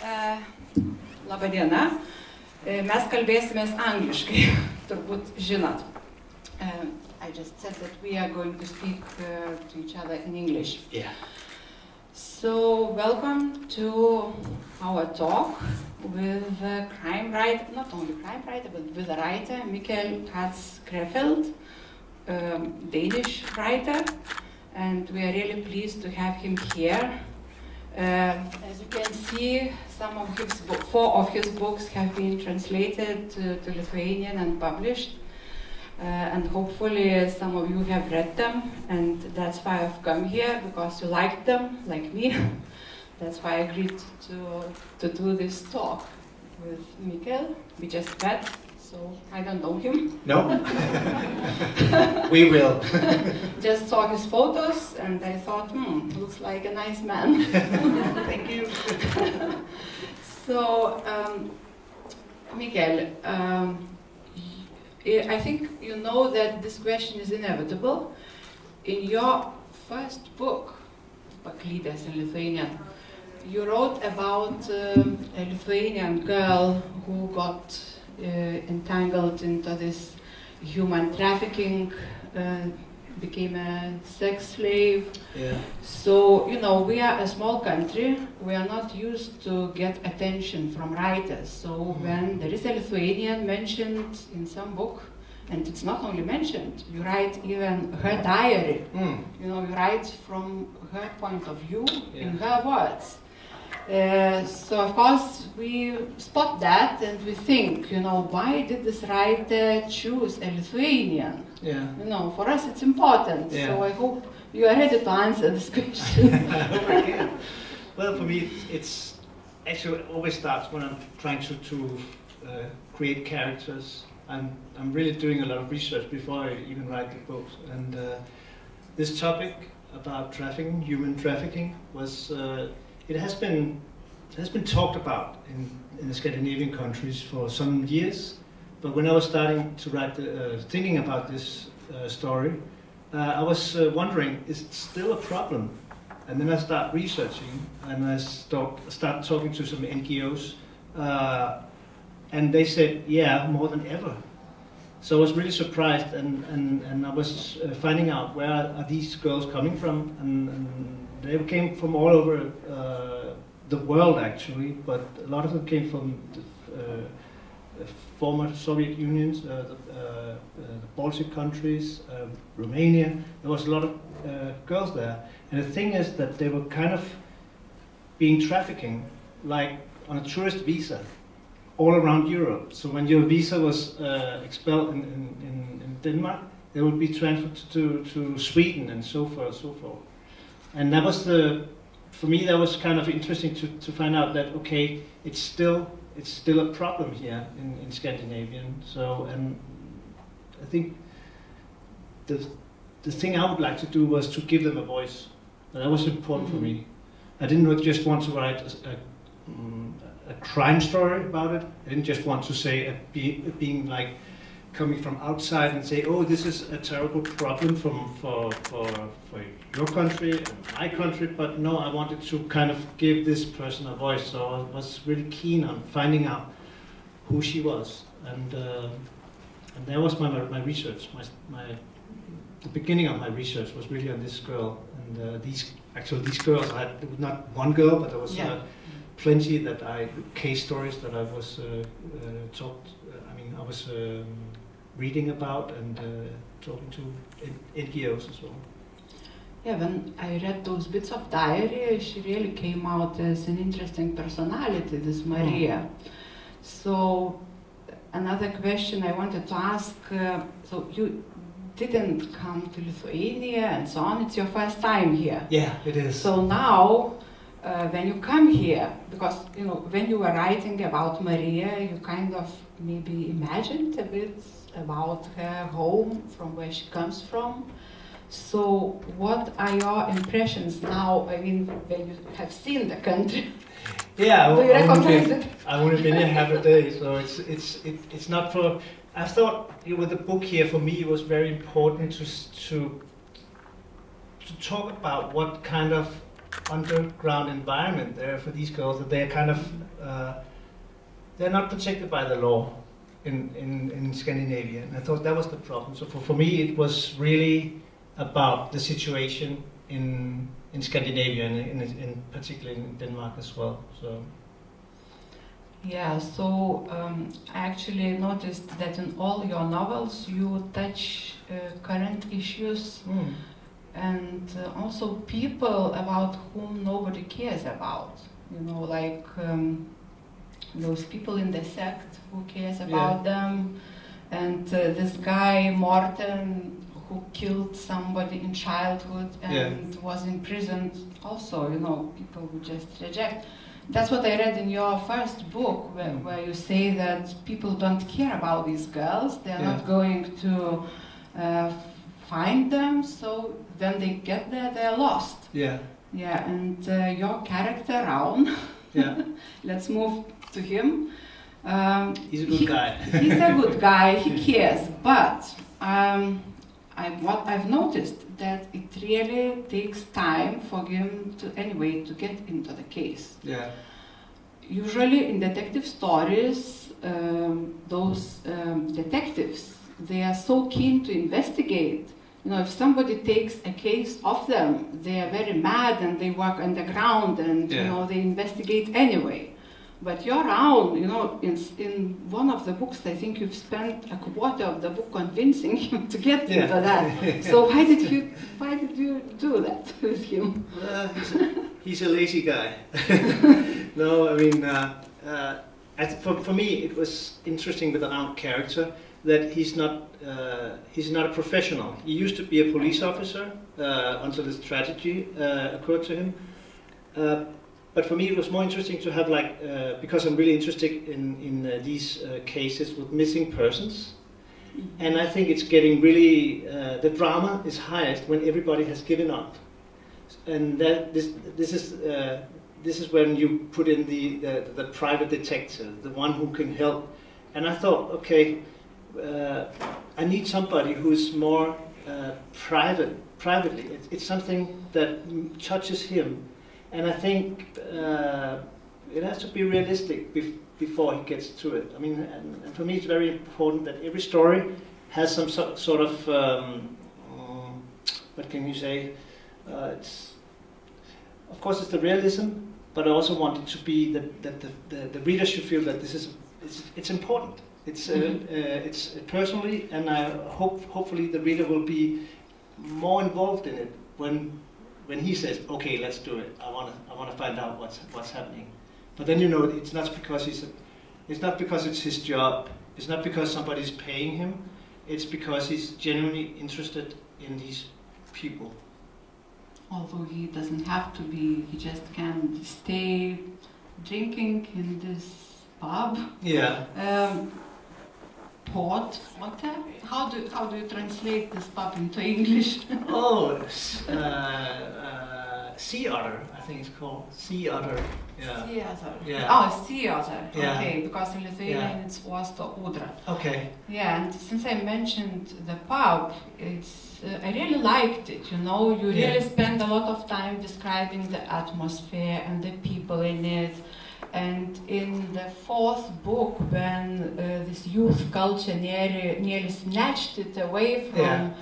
Labą dieną. Mes kalbėsimės angliškai, turbūt žinot. I just said that we are going to speak to each other in English. Yeah. So, welcome to our talk with a crime writer, not only crime writer, but with a writer, Michael Katz Krefeld, Danish writer, and we are really pleased to have him here. As you can see, some of his four of his books have been translated to Lithuanian and published, and hopefully some of you have read them, and that's why I've come here, because you liked them, like me. That's why I agreed to do this talk with Michael. We just met, so I don't know him. No? We will. Just saw his photos, and I thought, looks like a nice man. Thank you. So, Michael, I think you know that this question is inevitable. In your first book, Paklydęs in Lithuanian, you wrote about a Lithuanian girl who got entangled into this human trafficking, became a sex slave. Yeah. So, you know, we are a small country, we are not used to get attention from writers. So when there is a Lithuanian mentioned in some book, and it's not only mentioned, you write even her diary. You know, you write from her point of view, in her words. So of course we spot that and we think, you know, why did this writer choose a Lithuanian? Yeah. You know, for us it's important. Yeah. So I hope you are ready to answer this question. Well, for me, it's actually always starts when I'm trying to create characters. I'm really doing a lot of research before I even write the books. And this topic about trafficking, human trafficking, was it has been talked about in the Scandinavian countries for some years. But when I was starting to write, thinking about this story, I was wondering, is it still a problem? And then I start researching, and I start talking to some NGOs, and they said, yeah, more than ever. So I was really surprised, and I was finding out where are these girls coming from, and they came from all over the world actually, but a lot of them came from the former Soviet Unions, the Baltic countries, Romania. There was a lot of girls there, and the thing is that they were kind of being trafficking like on a tourist visa all around Europe. So when your visa was expelled in Denmark, they would be transferred to Sweden and so forth, so forth. And that was for me, that was kind of interesting to find out that, okay, it's still a problem here in Scandinavian. So, and I think the thing I would like to do was to give them a voice. And that was important for me. I didn't just want to write a crime story about it. I didn't just want to say being like coming from outside and say, oh, this is a terrible problem for your country and my country, but no, I wanted to kind of give this person a voice. So I was really keen on finding out who she was, and that was my research. The beginning of my research was really on this girl, and these girls. I had not one girl, but there was plenty case stories that I was I was reading about and talking to NGOs as well. Yeah, when I read those bits of diary, she really came out as an interesting personality, this Maria. So, another question I wanted to ask, so you didn't come to Lithuania and so on, it's your first time here. Yeah, it is. So now, when you come here, because, you know, when you were writing about Maria, you kind of maybe imagined a bit about her home, from where she comes from. So what are your impressions now, I mean, when you have seen the country? Yeah, do you recognize it? I only been here half a day, so it's not for. I thought with the book here, for me, it was very important to talk about what kind of underground environment there for these girls, that they're kind of they're not protected by the law in Scandinavia. And I thought that was the problem. So for me, it was really about the situation in Scandinavia, and in particular in Denmark as well. So. Yeah, so I actually noticed that in all your novels you touch current issues and also people about whom nobody cares about. You know, like those people in the sect, who cares about them, and this guy Morten, who killed somebody in childhood and was imprisoned. Also, you know, people who just reject. That's what I read in your first book, where you say that people don't care about these girls. They're not going to find them, so when they get there, they're lost. Yeah. Yeah, and your character, Raun, let's move to him. He's a good guy. He's a good guy, he cares, but what I've noticed that it really takes time for him to get into the case. Yeah. Usually in detective stories, those detectives, they are so keen to investigate. You know, if somebody takes a case of them, they are very mad and they work underground and you know, they investigate anyway. But you're around, you know, in one of the books, I think you've spent a quarter of the book convincing him to get into that. So why did you do that with him? He's a lazy guy. No, I mean, for me, it was interesting with the Raun character that he's not a professional. He used to be a police officer until this tragedy occurred to him. But for me, it was more interesting to have, like, because I'm really interested in these cases with missing persons, and I think it's getting really the drama is highest when everybody has given up, and that this is when you put in the private detective, the one who can help. And I thought, okay, I need somebody who is more privately. It's something that touches him. And I think it has to be realistic before he gets to it. I mean, and for me it's very important that every story has some sort of, what can you say, of course it's the realism, but I also want it to be that the reader should feel that it's important. It's personally, and I hopefully the reader will be more involved in it when he says, "Okay, let's do it. I want to find out what's happening." But then, you know, it's not because it's his job. It's not because somebody's paying him. It's because he's genuinely interested in these people. Although he doesn't have to be, he just can stay drinking in this pub. Yeah. Port. How do you translate this pub into English? Sea otter, I think it's called. Sea otter. Yeah. Sea otter. Yeah. Oh, sea otter. Yeah. Okay, because in Lithuanian it's uosto udra. Okay. Yeah, and since I mentioned the pub, I really liked it. You know, you really spend a lot of time describing the atmosphere and the people in it. And in the fourth book, when this youth culture nearly snatched it away from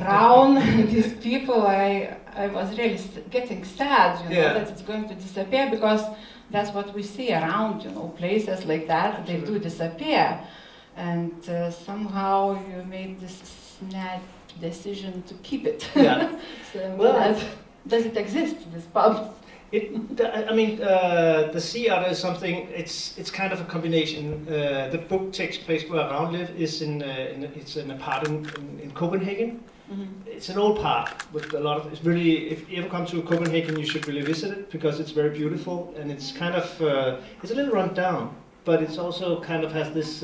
Raun and these people, I was really getting sad, you know, that it's going to disappear, because that's what we see around, you know, places like that, they do disappear. And somehow you made this snap decision to keep it. Yeah. So, well, does it exist, this pub? The sea otter is something. It's kind of a combination. The book takes place where Raun lives. It's an apartment in Copenhagen. Mm-hmm. It's an old park with a lot of. It's really. If you ever come to Copenhagen, you should really visit it because it's very beautiful, and it's kind of. It's a little run down, but it's also kind of has this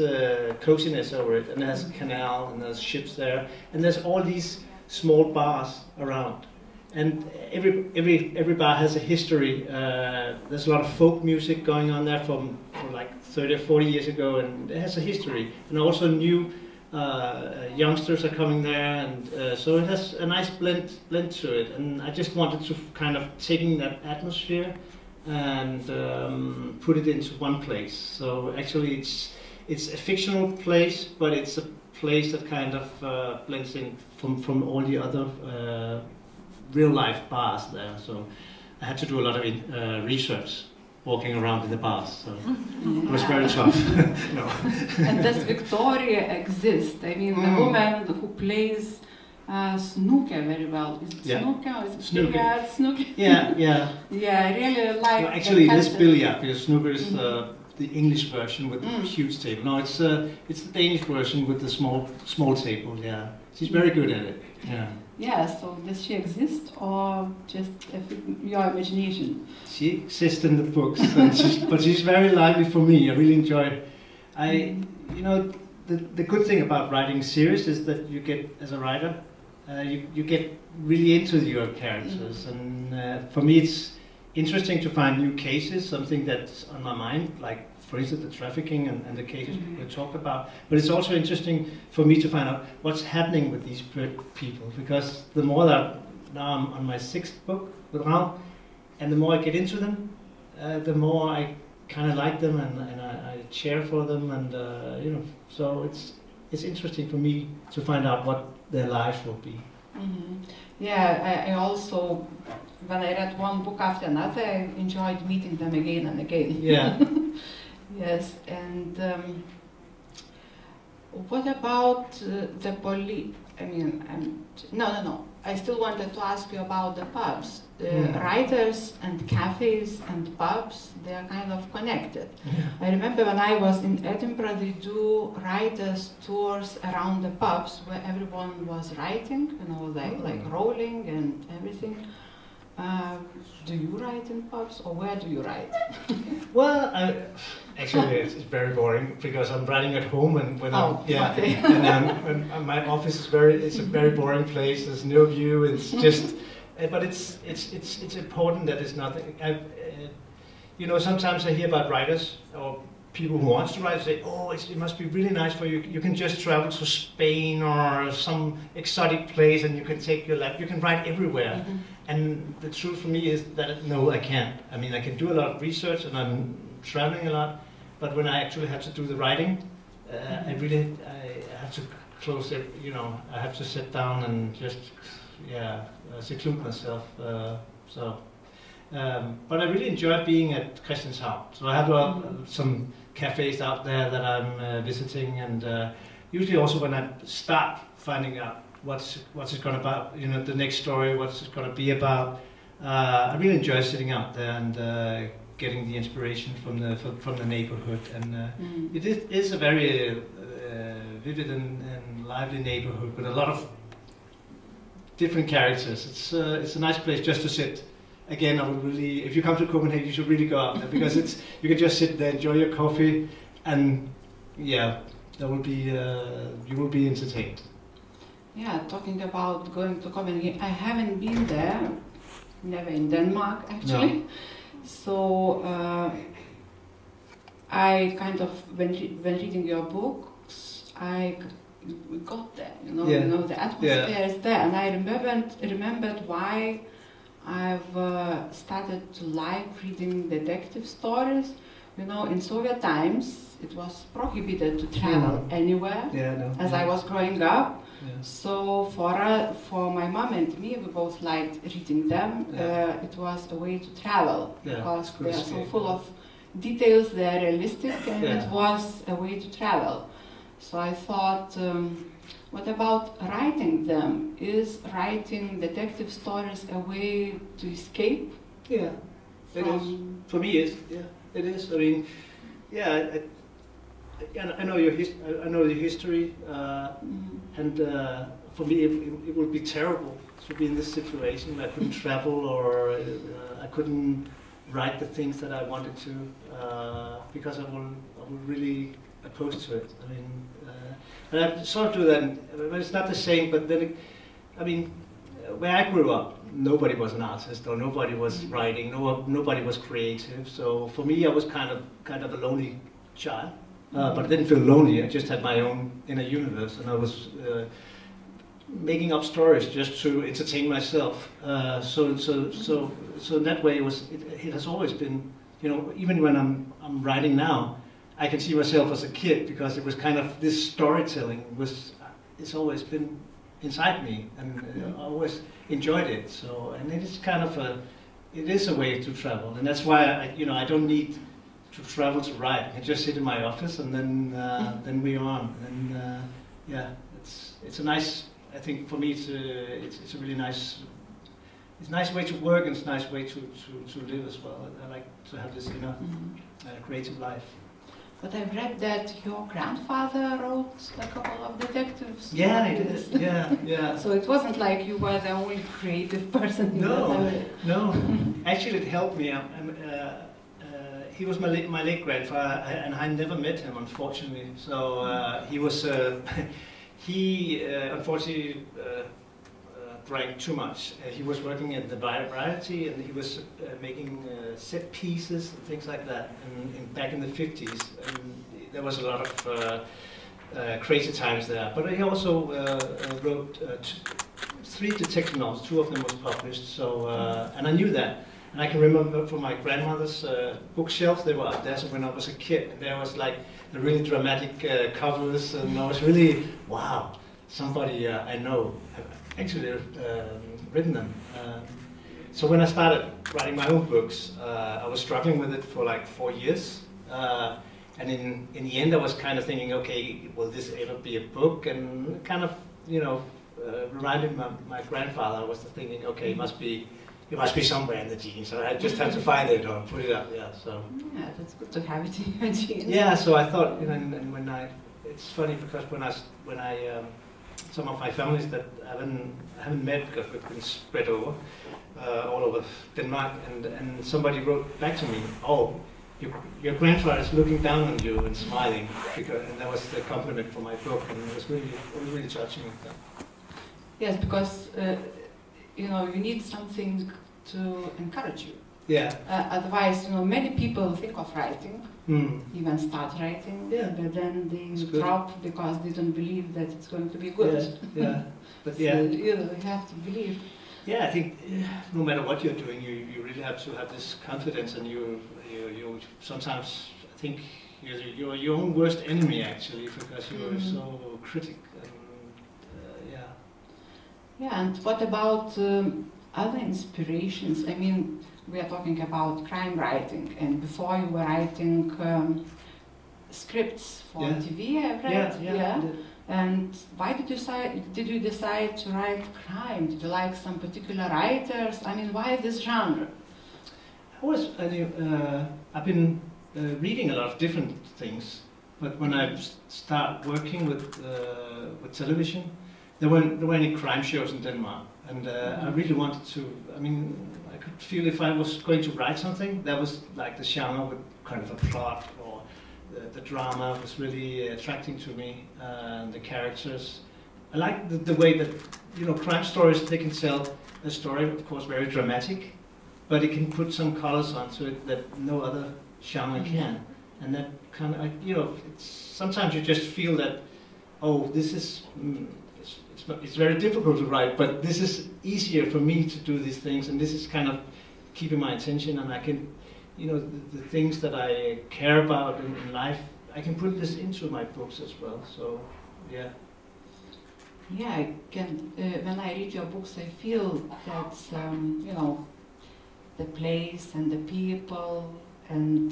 coziness over it, and it has a canal, and there's ships there, and there's all these small bars around. And every bar has a history. There's a lot of folk music going on there from like 30 or 40 years ago, and it has a history. And also new youngsters are coming there, and so it has a nice blend to it. And I just wanted to kind of taking that atmosphere and put it into one place. So actually, it's a fictional place, but it's a place that kind of blends in from all the other real life bars there. So I had to do a lot of research walking around in the bars, so it was very tough. No. And does Victoria exist? I mean, the woman who plays snooker very well. Is it snooker or is it billiard? Snooker? Yeah, yeah. Yeah, I really like. No, actually, this billiard, because snooker is the English version with the huge table. No, it's the Danish version with the small table. Yeah, she's very good at it. Yeah. Yeah. So does she exist, or just your imagination? She exists in the books, and but she's very lively for me. I really enjoy it. You know, the good thing about writing series is that you get, as a writer, you get really into your characters, and for me it's interesting to find new cases, something that's on my mind, like for instance the trafficking and the cases we talked about. But it's also interesting for me to find out what's happening with these people, because the more that now I'm on my 6th book with Raul, and the more I get into them, the more I kind of like them, and I cheer for them, and you know, so it's interesting for me to find out what their lives will be. Yeah, I also, when I read one book after another, I enjoyed meeting them again and again. Yeah. Yes, and what about the police? I mean, no. I still wanted to ask you about the pubs. Writers and cafes and pubs, they are kind of connected. I remember when I was in Edinburgh, they do writers' tours around the pubs where everyone was writing, you know, like rolling and everything. Do you write in pubs, or where do you write? Well, actually, it's very boring because I'm writing at home, and when okay. and my office is it's a very boring place. There's no view. It's just, but it's important that it's nothing. You know, sometimes I hear about writers or people who want to write say, "Oh, it must be really nice for you. You can just travel to Spain or some exotic place, and you can take your lap. You can write everywhere." And the truth for me is that no, I can't. I mean, I can do a lot of research, and I'm traveling a lot, but when I actually have to do the writing, I have to close it. You know, I have to sit down and just seclude myself. But I really enjoy being at Christianshavn. So I have some cafes out there that I'm visiting, and usually also when I start finding out what's it going to about, you know, the next story, what's it going to be about, I really enjoy sitting out there and getting the inspiration from the neighborhood, and it is a very vivid and lively neighborhood with a lot of different characters. It's a nice place just to sit. Again, I would really, if you come to Copenhagen, you should really go out there, because you can just sit there, enjoy your coffee, and yeah, that will be you will be entertained. Yeah, talking about going to Copenhagen, I haven't been there, never in Denmark actually. No. So I kind of, when reading your books, we got there, you know, the atmosphere is there, and I remembered why I've started to like reading detective stories. You know, in Soviet times, it was prohibited to travel anywhere as I was growing up. So for my mom and me, we both liked reading them. It was a way to travel, because they are so full of details, they are realistic, and it was a way to travel. So I thought, what about writing them? Is writing detective stories a way to escape? Yeah, it is. For me, it is. I mean, I know I know the history, and for me, it would be terrible to be in this situation where I couldn't travel, or I couldn't write the things that I wanted to, because I would really opposed to it. I mean, and I sort of do that, but it's not the same. But then, I mean, where I grew up, nobody was an artist, or nobody was writing, nobody was creative. So for me, I was kind of a lonely child. but I didn't feel lonely. I just had my own inner universe, and I was making up stories just to entertain myself. So in that way, it has always been, you know, even when I'm writing now, I can see myself as a kid, because it was kind of this storytelling it's always been inside me, and I always enjoyed it. So, and it is kind of it is a way to travel, and that's why I don't need to travel to write. I can just sit in my office, and then we're on. And yeah, it's a nice. I think for me, it's a really nice. It's a nice way to work, and it's a nice way to live as well. I like to have this, creative life. But I've read that your grandfather wrote a couple of detectives. Yeah, he did. Yeah. So it wasn't like you were the only creative person in that way. No. Actually, it helped me. He was my late grandfather, and I never met him, unfortunately. So he was. He unfortunately drank too much. He was working at the Variety, and he was making set pieces and things like that. And back in the 50s, and there was a lot of crazy times there. But he also wrote 3 detective novels. 2 of them was published. So and I knew that. And I can remember from my grandmother's bookshelf, they were up there when I was a kid. And there was like the really dramatic covers, and I was really, wow, somebody I know have actually written them. So when I started writing my own books, I was struggling with it for like 4 years. And in the end, I was kind of thinking, okay, will this ever be a book? And kind of, reminded my grandfather. I was thinking, okay, it must be somewhere in the genes. So I just have to find it or put it up. Yeah. So. Yeah, that's good to have it in your genes. Yeah. So I thought, and when it's funny because when I some of my families that I haven't met because we've been spread over all over Denmark, and somebody wrote back to me, oh, your grandfather is looking down on you and smiling, and that was the compliment for my book, and it was really touching. Yes, because you need something to encourage you. Yeah. Otherwise, many people think of writing, even start writing, but then they drop because they don't believe that it's going to be good. Yeah. But so, you have to believe. Yeah, I think no matter what you're doing, you really have to have this confidence, and you sometimes I think you're your own worst enemy actually, because you're so critic. Yeah, and what about other inspirations? I mean, we are talking about crime writing, and before you were writing scripts for TV, I've read. Yeah. And why did you decide to write crime? Did you like some particular writers? I mean, why this genre? I've been reading a lot of different things, but when I start working with television, there weren't any crime shows in Denmark, and I really wanted to. I mean, I could feel if I was going to write something, that was like the genre with kind of a plot, or the drama was really attracting to me, the characters. I like the way that crime stories, they can tell a story, of course, very dramatic, but it can put some colors onto it that no other genre can, and that kind of sometimes you just feel that, oh, this is. It's very difficult to write, but this is easier for me to do these things, and this is kind of keeping my attention, and I can, the things that I care about in life, I can put this into my books as well. So, yeah. Yeah, I can. When I read your books, I feel that the place and the people and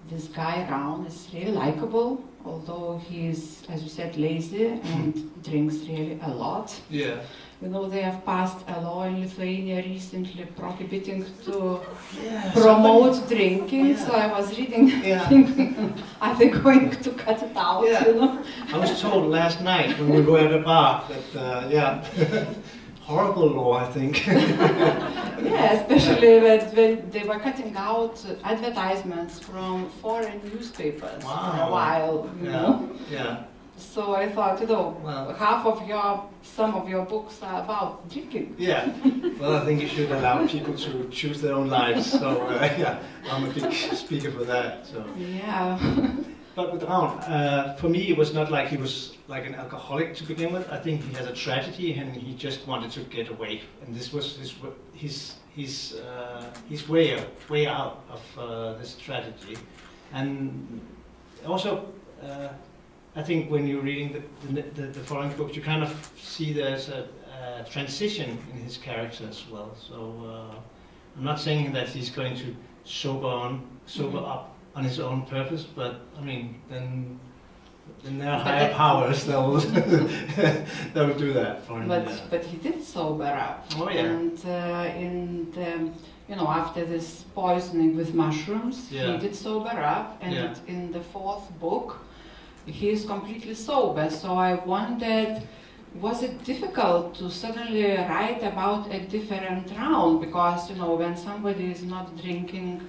this guy around is really likable. Although he's, as you said, lazy and drinks really a lot. Yeah. They have passed a law in Lithuania recently prohibiting to promote drinking. So I was reading, thinking, are they going to cut it out? I was told last night when we were at a bar that, horrible law, I think. Yeah, especially when they were cutting out advertisements from foreign newspapers for a while, Yeah. So I thought, some of your books are about drinking. Yeah. Well, I think you should allow people to choose their own lives. So I'm a big speaker for that. So. Yeah. But with Ravn, for me, it was not like he was like an alcoholic to begin with. I think he has a tragedy, and he just wanted to get away. And this was his way out of this tragedy. And also, I think when you're reading the following book, you kind of see there's a transition in his character as well. So I'm not saying that he's going to sober up on his own purpose, but I mean, then there are higher powers that will that will do that for him. But he did sober up. Oh yeah. And in the, you know, after this poisoning with mushrooms, he did sober up, and in the 4th book, he is completely sober. So I wondered, was it difficult to suddenly write about a different Ravn? Because, you know, when somebody is not drinking,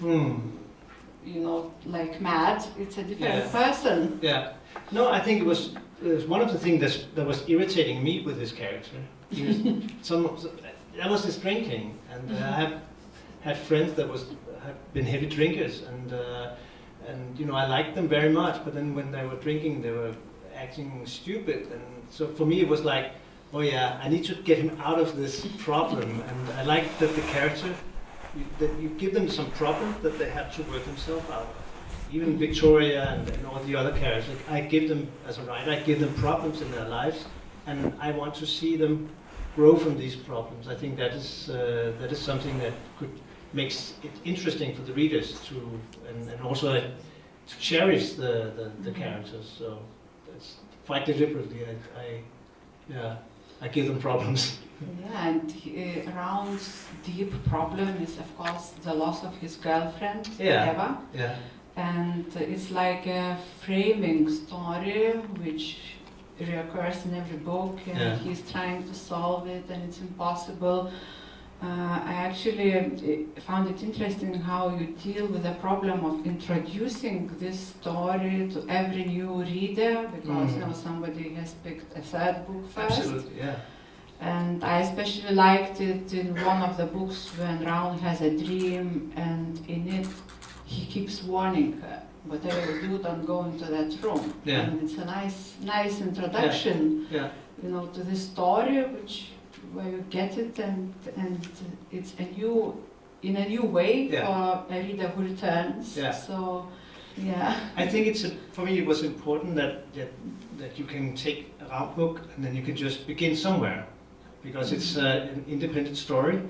you know, like mad, it's a different person. Yeah. No, I think it was one of the things that was irritating me with this character. That was his drinking, and I have had friends that had been heavy drinkers, and you know, I liked them very much, but then when they were drinking, they were acting stupid, and so for me it was like, oh yeah, I need to get him out of this problem. And I like that the character, that you give them some problem that they have to work themselves out of. Even Victoria and all the other characters, I give them, as a writer, I give them problems in their lives, and I want to see them grow from these problems. I think that is something that makes it interesting for the readers to, and also to cherish the characters. So that's quite deliberately. I give them problems. Yeah, and Ravn's deep problem is, of course, the loss of his girlfriend, Eva. Yeah. And it's like a framing story which reoccurs in every book, and he's trying to solve it, and it's impossible. I actually found it interesting how you deal with the problem of introducing this story to every new reader, because you know, somebody has picked a 3rd book first. Absolutely, yeah. And I especially liked it in one of the books when Ravn has a dream, and in it he keeps warning her, whatever you do, don't go into that room. Yeah. And it's a nice introduction, you know, to this story, where you get it, and it's in a new way for a reader who returns. Yeah. So, yeah. I think for me it was important that you can take a Ravn book and then you can just begin somewhere, because it's an independent story,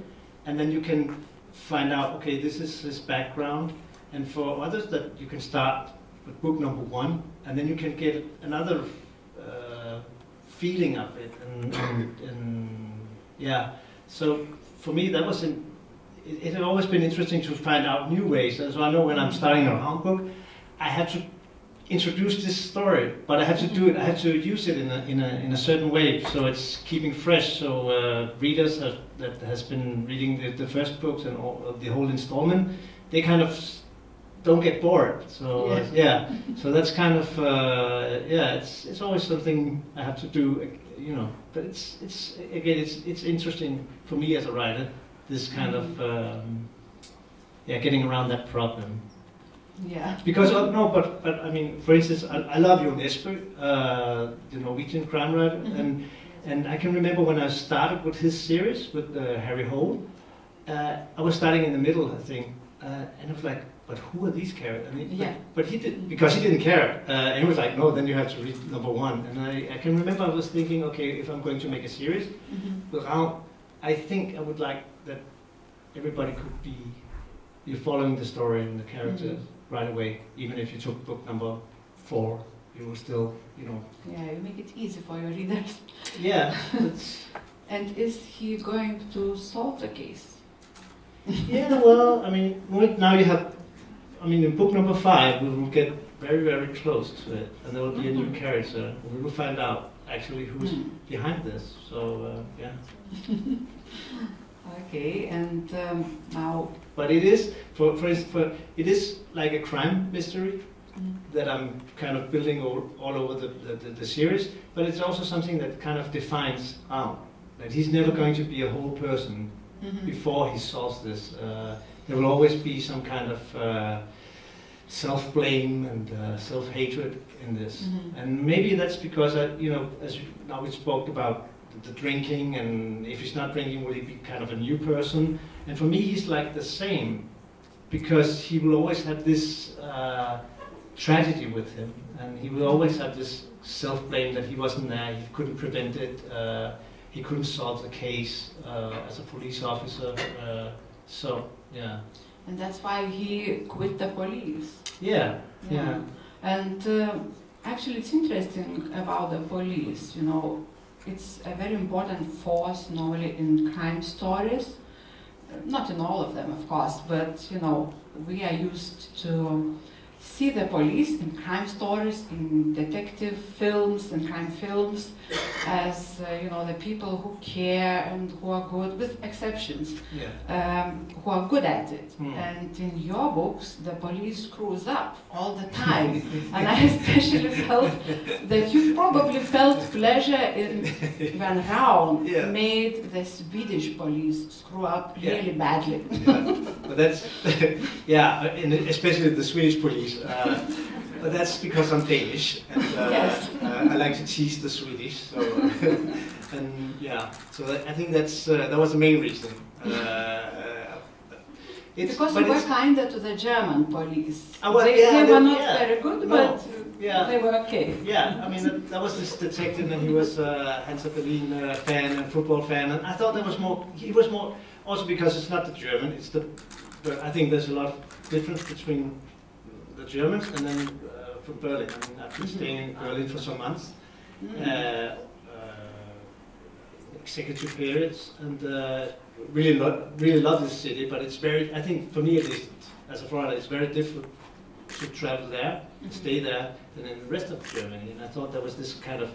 and then you can find out, okay, this is his background. And for others, that you can start with book number 1, and then you can get another feeling of it, and yeah. So for me, that was it had always been interesting to find out new ways. And so I know when I'm starting a Ravn book, I have to introduce this story, but I have to do it. I have to use it in a certain way, so it's keeping fresh. So readers that has been reading the first books and the whole installment, they kind of don't get bored. So so that's kind of it's always something I have to do, you know. But it's interesting for me as a writer, this kind of getting around that problem. Yeah. Because but I mean, for instance, I love Jon Esper, the Norwegian crime writer, and I can remember when I started with his series with Harry Hole, I was starting in the middle, I think, and I was like, but who are these characters? But he did, because he didn't care, and he was like, no, then you have to read number 1. And I can remember I was thinking, okay, if I'm going to make a series, with Ravn, I think I would like that everybody could be following the story and the characters right away, even if you took book number 4, you will still, you know. Yeah, you make it easy for your readers. Yeah. And is he going to solve the case? Yeah, well, I mean, now you have, I mean, in book number 5, we will get very, very close to it, and there will be a new character, and we will find out actually who's behind this. So, yeah. Okay, and now. But it is, it is like a crime mystery that I'm kind of building all over the series, but it's also something that kind of defines Ravn. That he's never going to be a whole person before he solves this. There will always be some kind of self-blame and self-hatred in this. And maybe that's because, now we spoke about the drinking, and if he's not drinking, will he be kind of a new person? And for me, he's like the same, because he will always have this tragedy with him, and he will always have this self-blame that he wasn't there, he couldn't prevent it, he couldn't solve the case as a police officer. So, yeah. And that's why he quit the police. Yeah, yeah. And actually, it's interesting about the police. You know, it's a very important force normally in crime stories. Not in all of them, of course, but you know, we are used to see the police in crime stories, in detective films and crime films, as you know, the people who care and who are good, with exceptions, who are good at it. And in your books, the police screws up all the time. And I especially felt that you probably felt pleasure in when Raun made the Swedish police screw up really badly. But that's, especially the Swedish police. But that's because I'm Danish, and I like to tease the Swedish. So, and yeah, so I think that's that was the main reason. Because you were kinder to the German police. They were not very good, but they were okay. Yeah, I mean that was this detective, and he was a Hansa Berlin fan and football fan, and I thought there was more. He was more also because it's not the German. It's the. But I think there's a lot of difference between the Germans and then from Berlin. I mean, I've been staying in Berlin for some months, executive periods, and really love this city. But it's very, I think for me at least, as a foreigner, it's very difficult to travel there, stay there, than in the rest of Germany. And I thought there was this kind of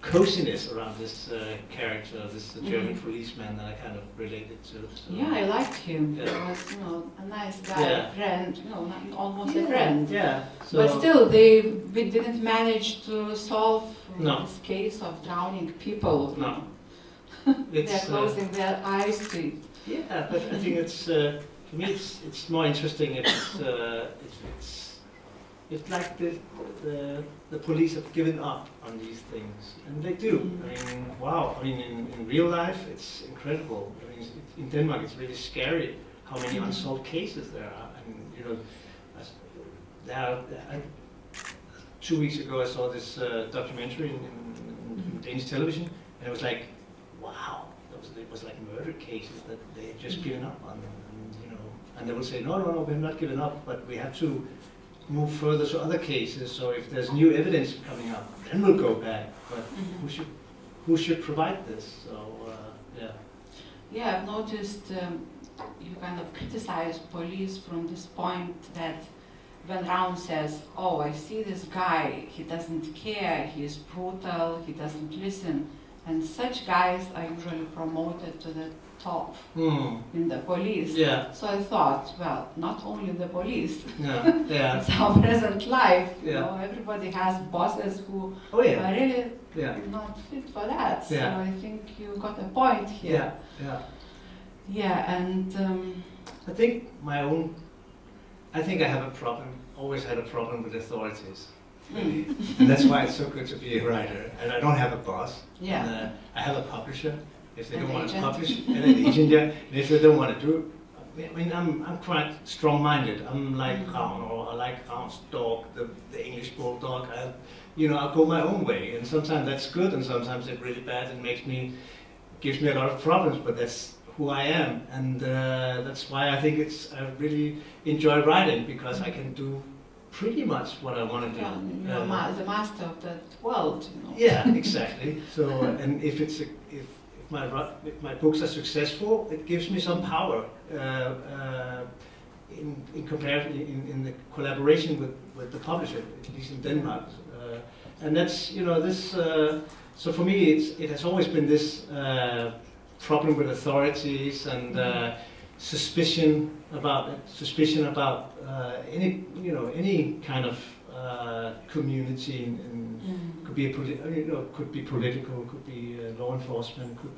coziness around this character, this German policeman that I kind of related to. So. Yeah, I liked him. He was, you know, a nice guy, a friend, you know, almost a friend. Yeah. So but still, we didn't manage to solve this case of drowning people. No. They're closing their eyes to it. Yeah, but I think it's for me it's more interesting if it's like the police have given up on these things, and they do. I mean, wow. I mean, in real life, it's incredible. I mean, in Denmark, it's really scary how many unsolved cases there are. And you know, 2 weeks ago, I saw this documentary in Danish television, and it was like, wow, it was like murder cases that they had just given up on. And, you know, and they will say, no, we have not given up, but we have to move further to other cases. So if there's new evidence coming up, then we'll go back. But who should provide this? So yeah. Yeah, I've noticed you kind of criticize police from this point that when Raun says, "Oh, I see this guy. He doesn't care. He is brutal. He doesn't listen," and such guys are usually promoted to the top in the police. Yeah. So I thought, well, not only the police. Yeah. It's our present life. You know, everybody has bosses who are really not fit for that. So I think you got a point here. Yeah, and I think I think I have a problem. Always had a problem with authorities. Really. And that's why it's so good to be a writer. And I don't have a boss. Yeah. And, I have a publisher. If they don't want to publish, and an agent, and if they don't want to do it, I mean, I'm quite strong-minded. I'm like Raun, or I like Raun's dog, the English bulldog. I'll go my own way, and sometimes that's good, and sometimes it's really bad, and gives me a lot of problems. But that's who I am, and that's why I think I really enjoy writing, because I can do pretty much what I want to do. You're the master of that world. You know. Yeah, exactly. So, and if my books are successful, it gives me some power in comparison in the collaboration with the publisher, at least in Denmark. And that's this. So for me, it has always been this problem with authorities and suspicion about any kind of community, and could be could be political, could be law enforcement, could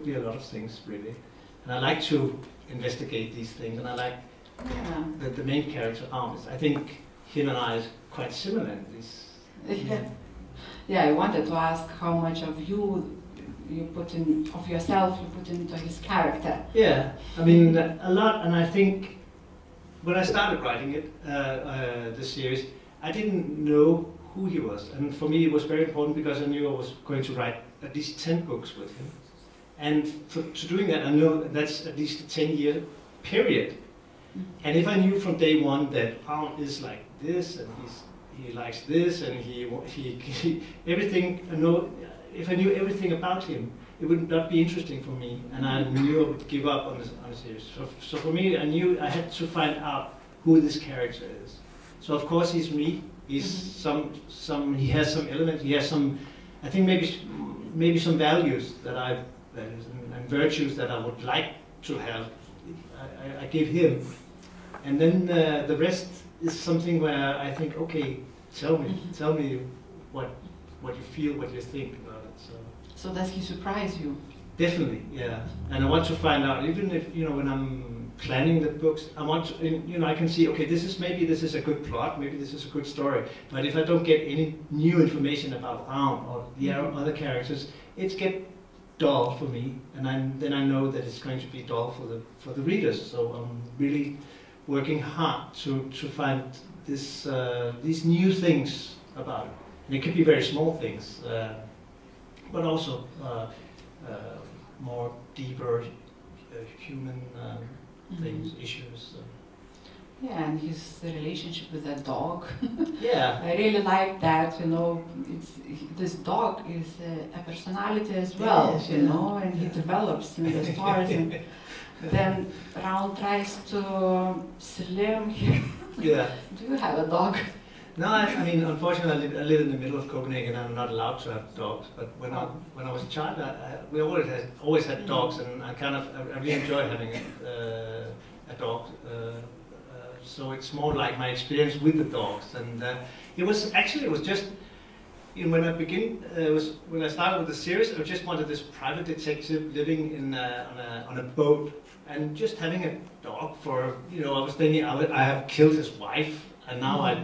be a lot of things really. And I like to investigate these things, and I like the main character Arms. I think him and I is quite similar in this. Yeah, I wanted to ask how much of you put in, of yourself you put into his character. Yeah, I mean a lot, and I think when I started writing it, the series, I didn't know who he was, and for me it was very important because I knew I was going to write at least 10 books with him, and to doing that I know that's at least a 10-year period. And if I knew from day one that Arn is like this, and he likes this, and he everything, if I knew everything about him, it would not be interesting for me, and I knew I would give up on the series. So for me, I knew I had to find out who this character is. So of course he's me. He's he has some elements. He has some, I think maybe some values and virtues that I would like to have. I give him, and then the rest is something where I think, okay, tell me what you feel, what you think about it. So does he surprise you? Definitely, yeah. And I want to find out, even if when I'm planning the books, I want to, I can see, okay, this is a good plot, maybe this is a good story. But if I don't get any new information about Arn or the other characters, it's get dull for me, and then I know that it's going to be dull for the readers. So I'm really working hard to find these new things about it. And it could be very small things, but also more deeper human things, issues. Yeah, and his relationship with that dog. Yeah. I really like that, this dog is a personality as well, and he develops in the stories. And then Raoul tries to slim him. Yeah. Do you have a dog? No, I mean, unfortunately, I live in the middle of Copenhagen and I'm not allowed to have dogs. But when I was a child, we always had dogs, and I really enjoy having a dog. So it's more like my experience with the dogs, and it was just when I started with the series, I just wanted this private detective living on a boat and just having a dog for I was thinking I have killed his wife. And now I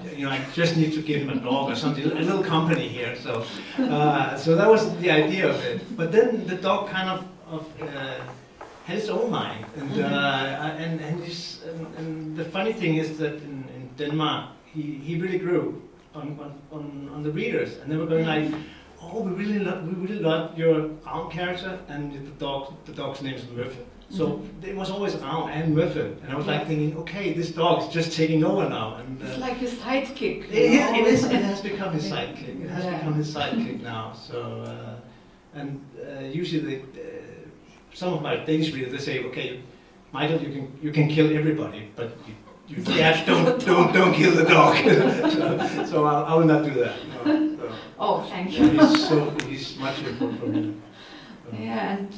just need to give him a dog or something, a little company here. So that was the idea of it. But then the dog kind of had its own mind, and the funny thing is that in Denmark he really grew on the readers, and they were going like, oh, we really love your Arn character, and the dog's name is Muffe. So it was always Arn and Muffe, and I was like thinking, okay, this dog's just taking over now. And it's like his sidekick. It has become his sidekick. It has become his sidekick now. So usually some of my Danish readers, they say, okay, Michael, you can kill everybody, but you don't kill the dog. so I will not do that. No, so. Oh, thank you. He's much important for me. Yeah, and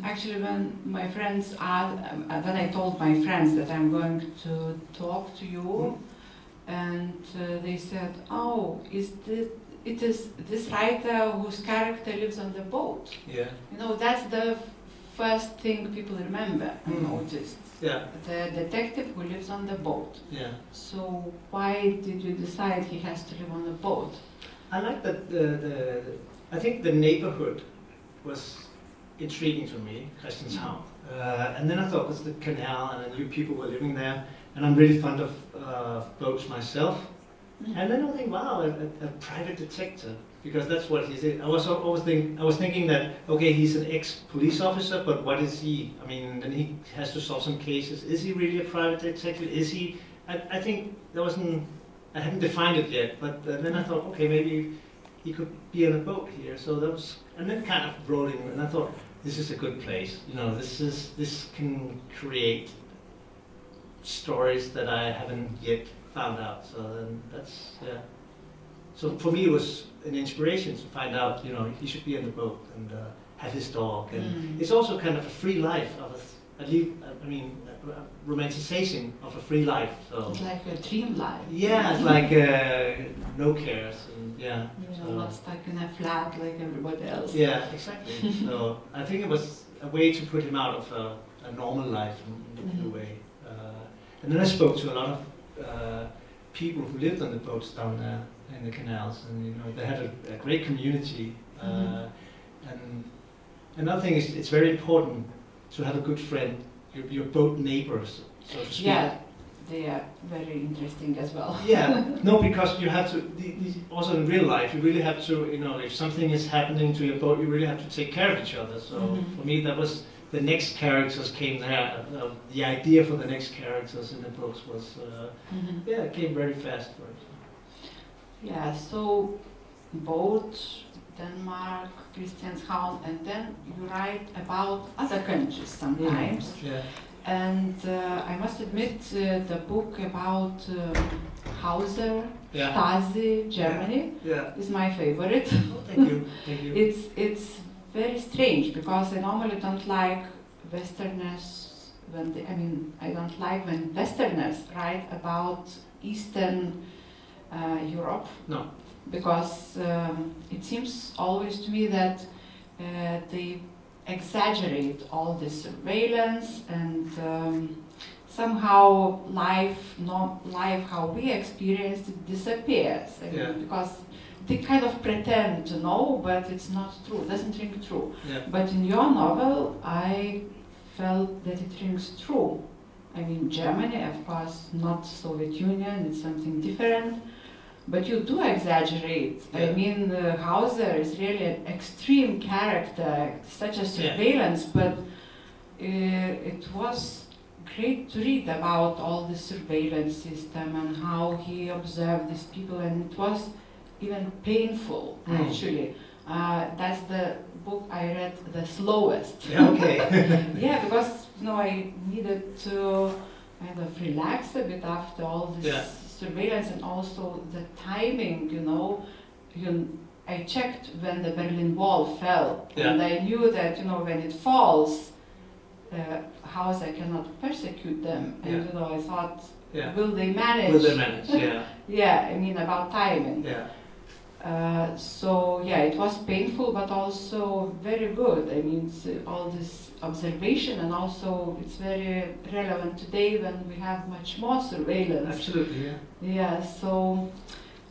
actually, when I told my friends that I'm going to talk to you, and they said, "Oh, it is this writer whose character lives on the boat?" Yeah. That's the first thing people remember and noticed. Yeah. The detective who lives on the boat. Yeah. So why did you decide he has to live on the boat? I like that. I think the neighborhood was intriguing to me, Christianshavn. And then I thought it was the canal, and I knew people were living there, and I'm really fond of boats myself. And then I think, wow, a private detective, because that's what he's in. I was thinking that, okay, he's an ex-police officer, but what is he? I mean, then he has to solve some cases. Is he really a private detective? Is he? I think I hadn't defined it yet, but then I thought, okay, maybe he could be on a boat here. So that was, and then kind of rolling, and I thought, this is a good place. This can create stories that I haven't yet found out. So then that's, yeah. So for me it was an inspiration to find out, he should be on the boat and have his dog. And it's also kind of a free life romanticization of a free life. So it's like a dream life. Yeah, it's like no cares, and not stuck in a flat like everybody else. Yeah, exactly. So I think it was a way to put him out of a normal life in a way. And then I spoke to a lot of people who lived on the boats down there in the canals, and they had a great community. And another thing is, it's very important to have a good friend, your boat neighbors, so to speak. Yeah, they are very interesting as well. Yeah, no, because you have to, also in real life, you really have to, if something is happening to your boat, you really have to take care of each other. So for me, that was, the next characters came there. The idea for the next characters in the books was, yeah, it came very fast for it. Yeah, so boat, Denmark, Christianshavn, and then you write about other countries sometimes. Yeah. And I must admit, the book about Hauser, Stasi, Germany is my favorite. Oh, thank you. Thank you. It's very strange because I normally don't like Westerners I don't like when Westerners write about Eastern Europe. No. Because it seems always to me that they exaggerate all the surveillance and somehow life how we experienced it disappears. Because they kind of pretend to know, but it's not true, it doesn't ring true. Yeah. But in your novel, I felt that it rings true. I mean, Germany, of course, not Soviet Union, it's something different. But you do exaggerate. Yeah. I mean, Hauser is really an extreme character, such a surveillance, but it was great to read about all the surveillance system and how he observed these people, and it was even painful, actually. That's the book I read the slowest. Yeah, okay. Yeah, because I needed to kind of relax a bit after all this surveillance, and also the timing, I checked when the Berlin Wall fell, and I knew that, when it falls, Hauser cannot persecute them, and I thought, will they manage? Will they manage, yeah. Yeah, I mean, about timing. Yeah. So it was painful, but also very good. I mean, all this observation, and also it's very relevant today when we have much more surveillance. Absolutely, yeah. Yeah, so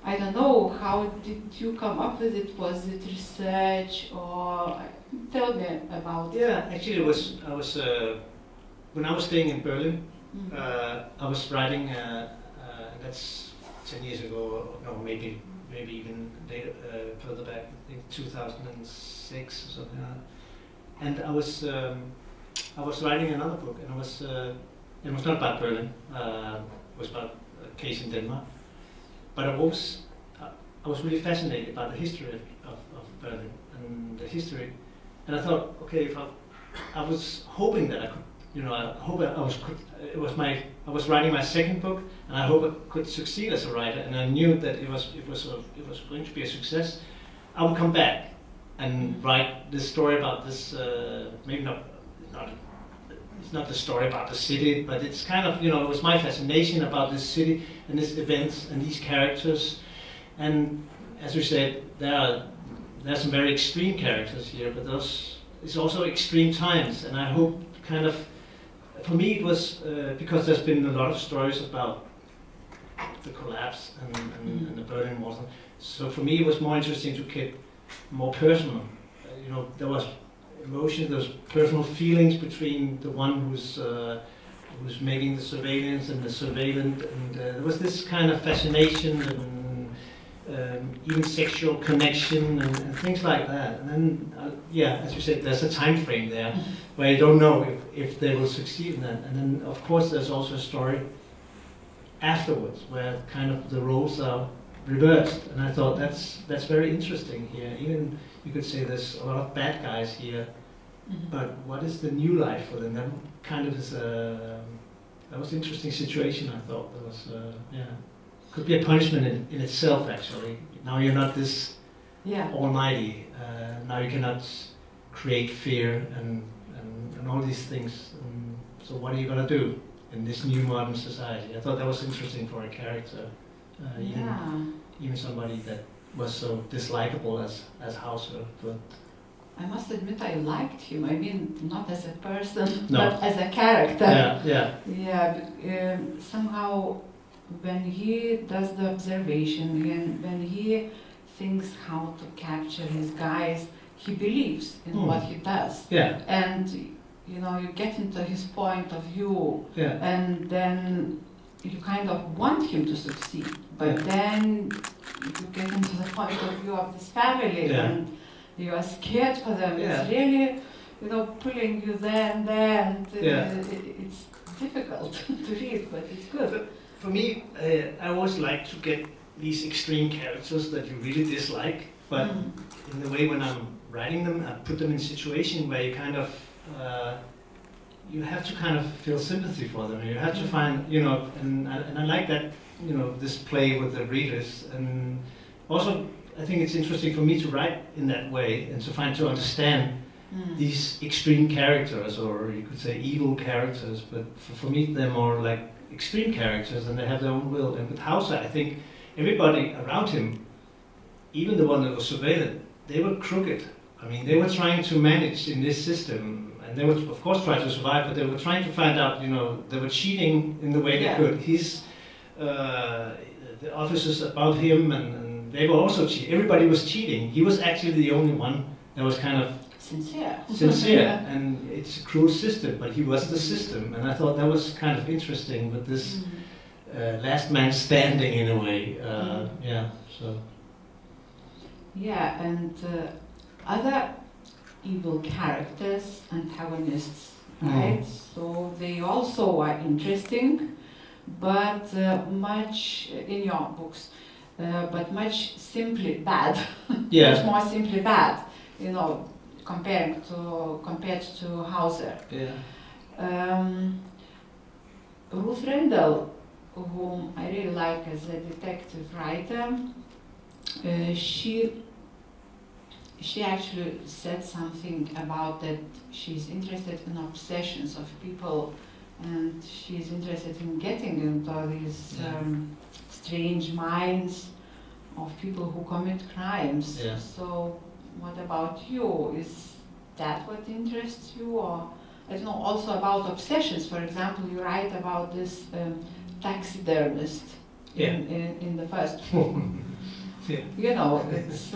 I don't know, how did you come up with it? Was it research, or tell me about it? Yeah, actually when I was staying in Berlin, I was writing, that's 10 years ago, no, maybe even later, further back, I think 2006 or something like that. And I was writing another book, and it was not about Berlin, it was about a case in Denmark. But I was really fascinated by the history of Berlin and the history. And I thought, okay, I was hoping that I could, I was writing my second book, and I hope I could succeed as a writer, and I knew that it was going to be a success. I would come back and write this story about this, maybe it's not the story about the city, but it's kind of, it was my fascination about this city and these events and these characters. And as we said, there are some very extreme characters here, but it's also extreme times, and I hope kind of, for me it was, because there's been a lot of stories about the collapse and the Berlin Wall. So for me it was more interesting to get more personal. There was emotion, there was personal feelings between the one who's making the surveillance and the surveillant, and there was this kind of fascination and even sexual connection and things like that. And then, as you said, there's a time frame there where you don't know if they will succeed in that. And then, of course, there's also a story afterwards where kind of the roles are reversed. And I thought that's very interesting here. Even you could say there's a lot of bad guys here, but what is the new life for them? That kind of is that was an interesting situation. I thought there was could be a punishment in itself, actually. Now you're not this almighty. Now you cannot create fear and all these things. So what are you going to do in this new modern society? I thought that was interesting for a character. Even somebody that was so dislikable as Hauser. But I must admit I liked him. I mean, not as a person, No. but as a character. Yeah. Yeah, somehow when he does the observation, when he thinks how to capture his guys, he believes in what he does. Yeah. And you know, you get into his point of view, Yeah. and then you kind of want him to succeed. But then you get into the point of view of this family, and you are scared for them. It's really, you know, pulling you there and there, and it's difficult to read, but it's good. For me, I always like to get these extreme characters that you really dislike, but in the way when I'm writing them, I put them in a situation where you kind of, you have to kind of feel sympathy for them. You have to find, you know, and I like that, you know, this play with the readers, and also I think it's interesting for me to write in that way and to understand these extreme characters, or you could say evil characters, but for me they're more like extreme characters and they have their own will. And with Hauser, I think everybody around him, even the one that was surveilled, they were crooked. I mean, they were trying to manage in this system, and they were of course trying to survive, but they were trying to find out, you know, they were cheating in the way they could. The officers above him, and they were also cheating. Everybody was cheating. He was actually the only one that was kind of sincere. And it's a cruel system, but he was the system. And I thought that was kind of interesting with this last man standing in a way. Yeah, and other evil characters, antagonists, right? So they also are interesting, but much in your books, but much simply bad. Much more simply bad, you know, compared to Hauser. Ruth Rendell, whom I really like as a detective writer, she actually said something about that she's interested in obsessions of people, and she's interested in getting into these strange minds of people who commit crimes. So what about you? Is that what interests you? Or, I don't know, also about obsessions. For example, you write about this taxidermist in the first book. You know, it's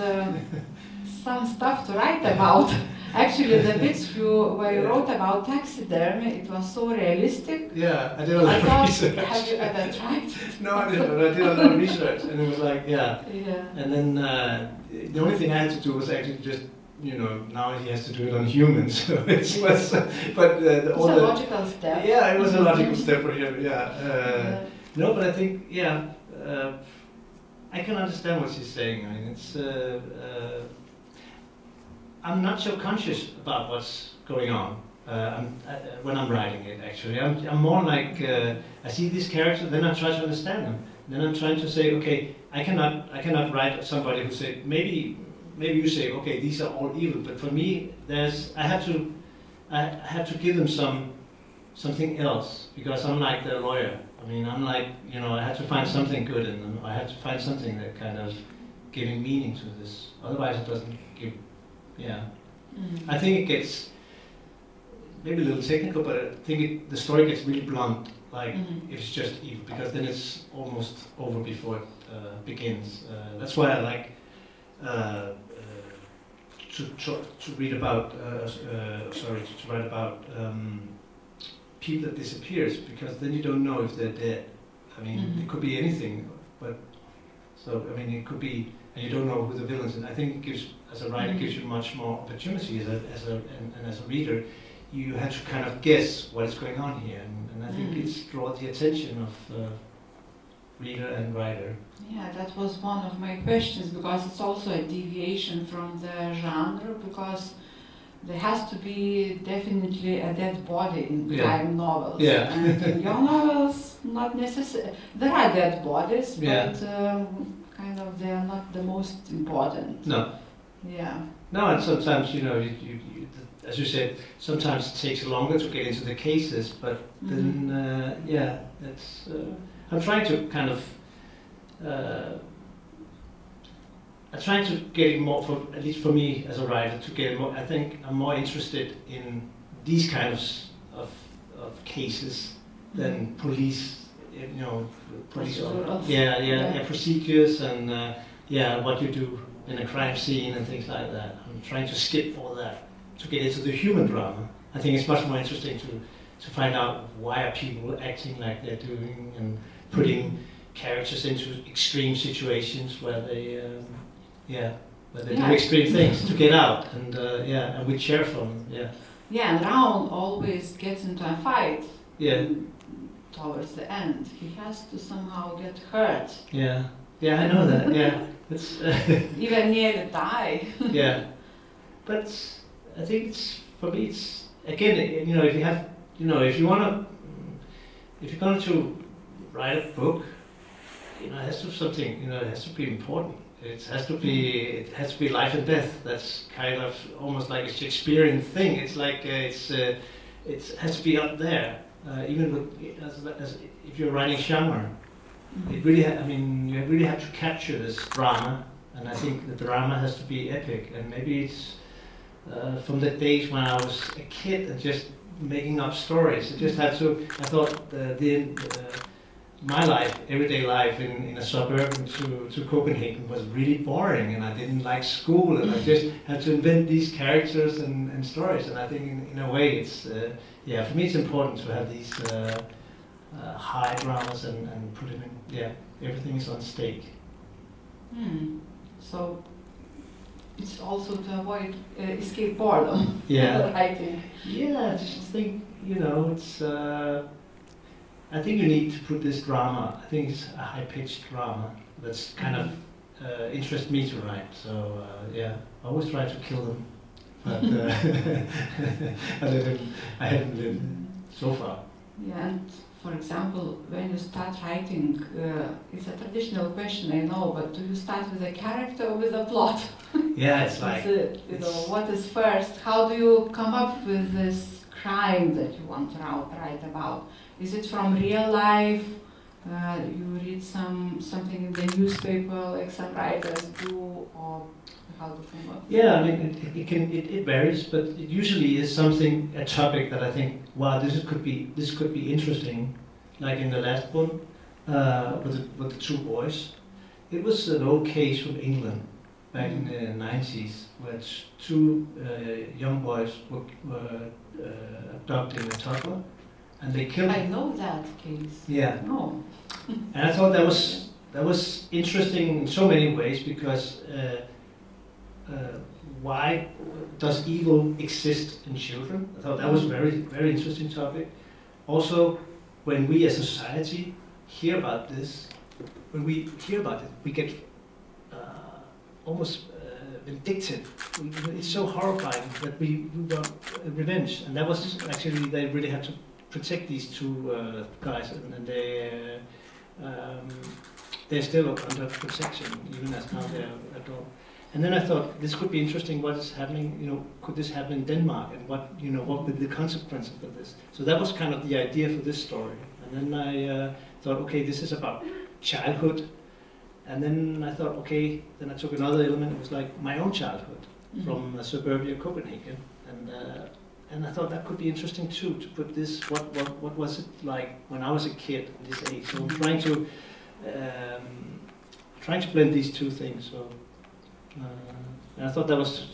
some stuff to write about. Actually, the bits where you wrote about taxidermy, it was so realistic. Yeah, I did a lot of research. Have you ever tried? No, I didn't, but I did a lot of research, and it was like, And then the only thing I had to do was actually just, you know, now he has to do it on humans. So it was, but it's a logical step. Yeah, it was a logical step for him. No, but I think, I can understand what she's saying. I mean, it's. I'm not so conscious about what's going on when I'm writing it. Actually, I'm more like I see these characters, then I try to understand them. Then I'm trying to say, okay, I cannot write somebody who say maybe you say, okay, these are all evil, but for me, I have to give them something else, because I'm like their lawyer. I mean, I'm like, you know, I have to find something good in them. I have to find something that kind of giving meaning to this. Otherwise, it doesn't give. I think it gets maybe a little technical, but I think the story gets really blunt. Like if it's just evil, because then it's almost over before it begins. That's why I like to read about. To write about people that disappears, because then you don't know if they're dead. I mean, it could be anything, but so I mean, it could be, and you don't know who the villains. And I think it gives, as a writer, gives you much more opportunity as a reader. You have to kind of guess what is going on here, and I think it's draws the attention of reader and writer. Yeah, that was one of my questions, because it's also a deviation from the genre, because there has to be definitely a dead body in crime novels. And in your novels, not necessarily. There are dead bodies, but kind of they are not the most important. No. No, and sometimes, you know, you as you said, sometimes it takes longer to get into the cases, but then, that's. I'm trying to kind of. I try to get more, at least for me as a writer, to get more. I think I'm more interested in these kinds of cases than police, police, procedures and what you do in a crime scene and things like that. I'm trying to skip all that to get into the human drama. I think it's much more interesting to find out why are people acting like they're doing and putting characters into extreme situations where they do extreme things to get out, and we cheer for them. Yeah, and Raoul always gets into a fight. Yeah. Towards the end, he has to somehow get hurt. Yeah, I know that. Yeah, it's even nearly die. Yeah, but I think for me it's again, if you have, if you're going to write a book, it has to be something, it has to be important. It has to be life and death. That's kind of almost like a Shakespearean thing. It's like it has to be up there. Even with, as if you're writing genre, it really you really have to capture this drama, and I think the drama has to be epic. And maybe it's from the days when I was a kid and just making up stories. I just had to. I thought my life, everyday life in a suburb to Copenhagen was really boring, and I didn't like school, and I just had to invent these characters and stories. And I think in a way it's, for me it's important to have these high dramas and put them in, everything is on stake. So it's also to avoid escape boredom. Writing. I just think, it's, I think you need to put this drama, I think it's a high-pitched drama that's kind of interests me to write. So I always try to kill them, but I haven't lived so far. Yeah, and for example, when you start writing, it's a traditional question, I know, but do you start with a character or with a plot? Yeah, it's like... what is first? How do you come up with this crime that you want to write about? Is it from real life? You read something in the newspaper, like some writers do, or how to come up? Yeah, it varies, but it usually is a topic that I think, wow, this could be interesting. Like in the last one, with the two boys, it was an old case from England back in the 90s, where two young boys were abducted in a toddler. And they killed. I know that case. Yeah. No. And I thought that was interesting in so many ways, because why does evil exist in children? I thought that was very, very interesting topic. Also, when we as a society hear about this, we get almost vindictive. It's so horrifying that we want revenge, and that was actually, they really had to protect these two guys, and they're still under protection, even as now they're adult. And then I thought this could be interesting. What is happening? Could this happen in Denmark? And what would the consequences of this? So that was kind of the idea for this story. And then I thought, okay, this is about childhood. And then I thought, okay. Then I took another element. It was like my own childhood from suburbia Copenhagen, and I thought that could be interesting too, to put this, what was it like when I was a kid at this age. So I'm trying to blend these two things. So and I thought that was,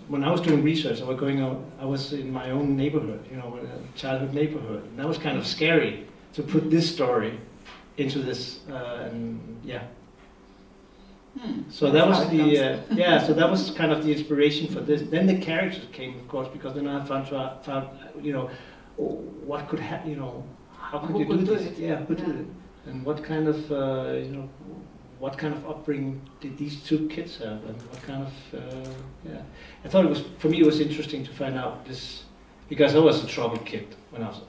when I was doing research, I was in my own neighborhood, a childhood neighborhood. And that was kind of scary to put this story into this, So that was so that was kind of the inspiration for this. Then the characters came, of course, because then I found what could happen, how could you do this? Who did it? And what kind of what kind of upbringing did these two kids have, and what kind of I thought for me it was interesting to find out this, because I was a troubled kid when I was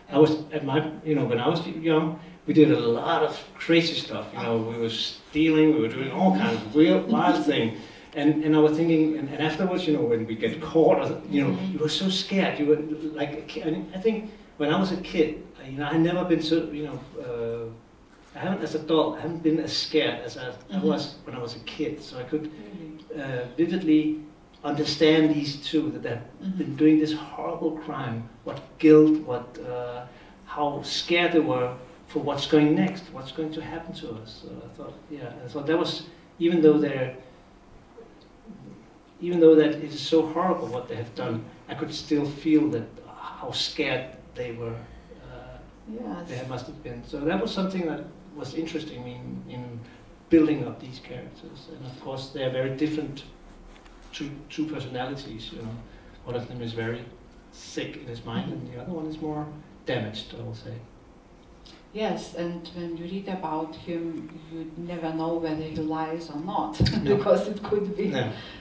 I was at my when I was young. We did a lot of crazy stuff, we were stealing, we were doing all kinds of weird, wild things. And I was thinking, and afterwards, when we get caught, you were so scared. You were like, I think when I was a kid, I never been so, I haven't as adult, I haven't been as scared as I was when I was a kid. So I could vividly understand these two, that they've been doing this horrible crime, what guilt, how scared they were for what's going next, what's going to happen to us. So I thought, I thought that was, even though that it is so horrible what they have done, I could still feel that how scared they were. They must have been. So that was something that was interesting in building up these characters. And of course, they are very different. Two personalities, you know. One of them is very sick in his mind, and the other one is more damaged, I will say. Yes, and when you read about him, you never know whether he lies or not, because it could be.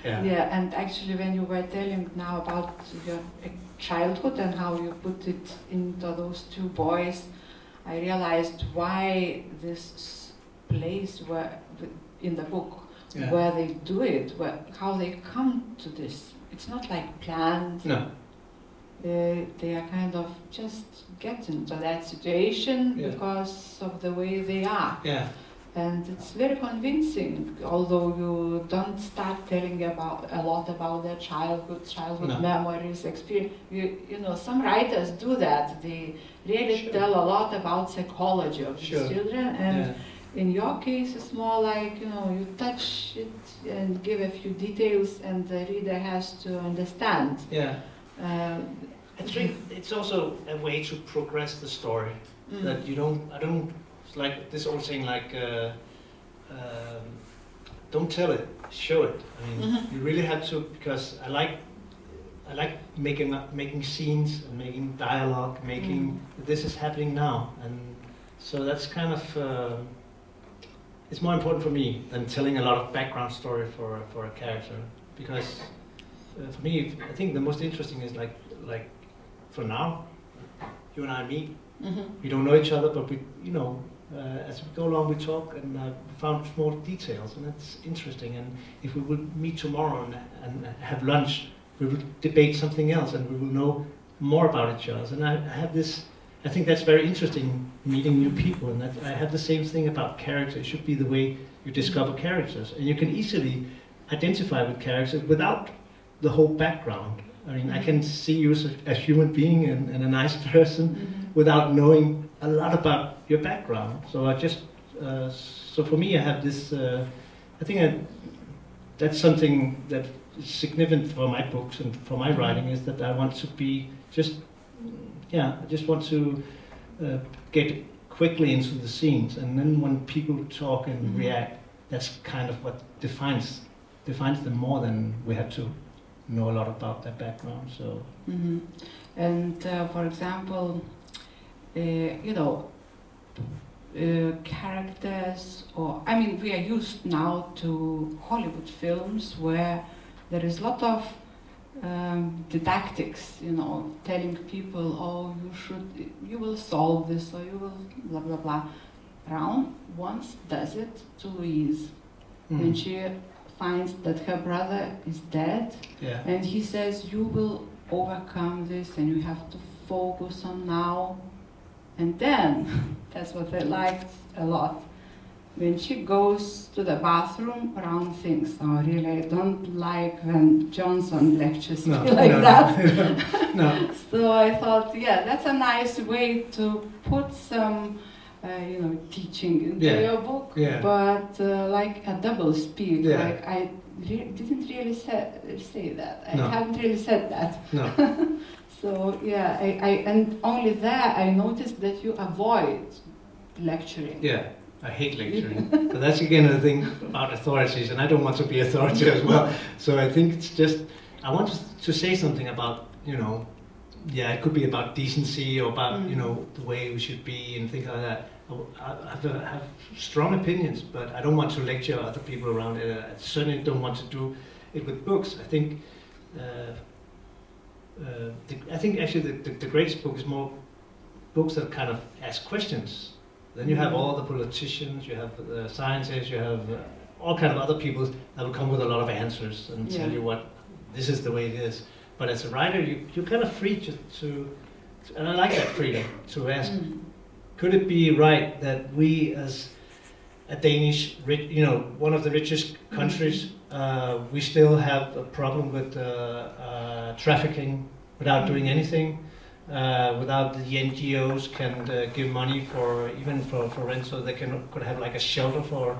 Yeah, and actually when you were telling now about your childhood and how you put it into those two boys, I realized why this place where in the book, where they do it, how they come to this. It's not like planned. No. They are kind of just get into that situation because of the way they are. Yeah. And it's very convincing, although you don't start telling a lot about their childhood memories, experience. You know, some writers do that. They really tell a lot about psychology of these children, and in your case, it's more like, you know, you touch it and give a few details, and the reader has to understand. Yeah. I think it's also a way to progress the story. That I don't, it's like this old saying, like, don't tell it, show it. I mean, you really have to, because I like making scenes and making dialogue, this is happening now, and so that's kind of. It's more important for me than telling a lot of background story for a character, because for me, I think the most interesting is like for now, you and I meet. We don't know each other, but we, you know, as we go along, we talk, and found small details, and that's interesting. And if we would meet tomorrow and have lunch, we would debate something else, and we will know more about each other. And I have this. I think that's very interesting, meeting new people, and that I have the same thing about characters. It should be the way you discover characters, and you can easily identify with characters without the whole background. I mean, I can see you as a human being and a nice person without knowing a lot about your background. So I just, so for me, I have this. I think that's something that is significant for my books and for my writing, is that I want to be just. Yeah, I just want to get quickly into the scenes, and then when people talk and react, that's kind of what defines them more than we have to know a lot about their background. So, and for example, you know, characters, or I mean, we are used now to Hollywood films where there is a lot of didactics, you know, telling people, oh, you will solve this, or you will blah blah blah. Brown once does it to Louise when she finds that her brother is dead, and he says, you will overcome this, and you have to focus on now. And then that's what I liked a lot. When she goes to the bathroom, Brown thinks, oh really, I don't like when Johnson lectures me that. No. So I thought, that's a nice way to put some, you know, teaching into your book, but like a double speak. Like I didn't really say that. I haven't really said that. No. So I and only there I noticed that you avoid lecturing. Yeah. I hate lecturing, but that's again the thing about authorities, and I don't want to be authority as well. So I think it's just, I want to say something about, you know, it could be about decency or about, you know, the way we should be and things like that. I have strong opinions, but I don't want to lecture other people around it. I certainly don't want to do it with books. I think, actually the greatest book is more books that kind of ask questions. Then you have all the politicians, you have the scientists, you have all kind of other people that will come with a lot of answers and tell you what, this is the way it is. But as a writer, you're kind of free to and I like that freedom, to ask could it be right that we, as a Danish, one of the richest countries, we still have a problem with trafficking without doing anything, without the NGOs can give money even for rent, so they could have like a shelter for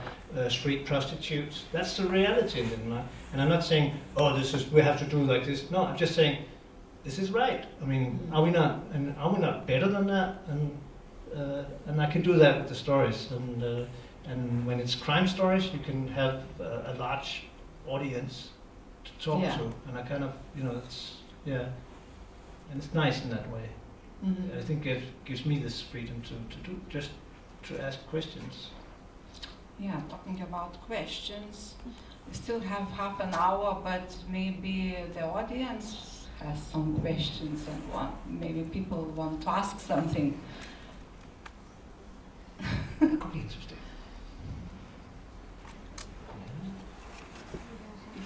street prostitutes. That's the reality in Denmark. And I'm not saying, oh, we have to do like this. No, I'm just saying, this is right. I mean, are we not better than that? And I can do that with the stories. And when it's crime stories, you can have a large audience to talk to. And I kind of, and it's nice in that way. Mm-hmm. I think it gives me this freedom to ask questions. Yeah, talking about questions, we still have half an hour, but maybe the audience has some questions and maybe people want to ask something. Interesting.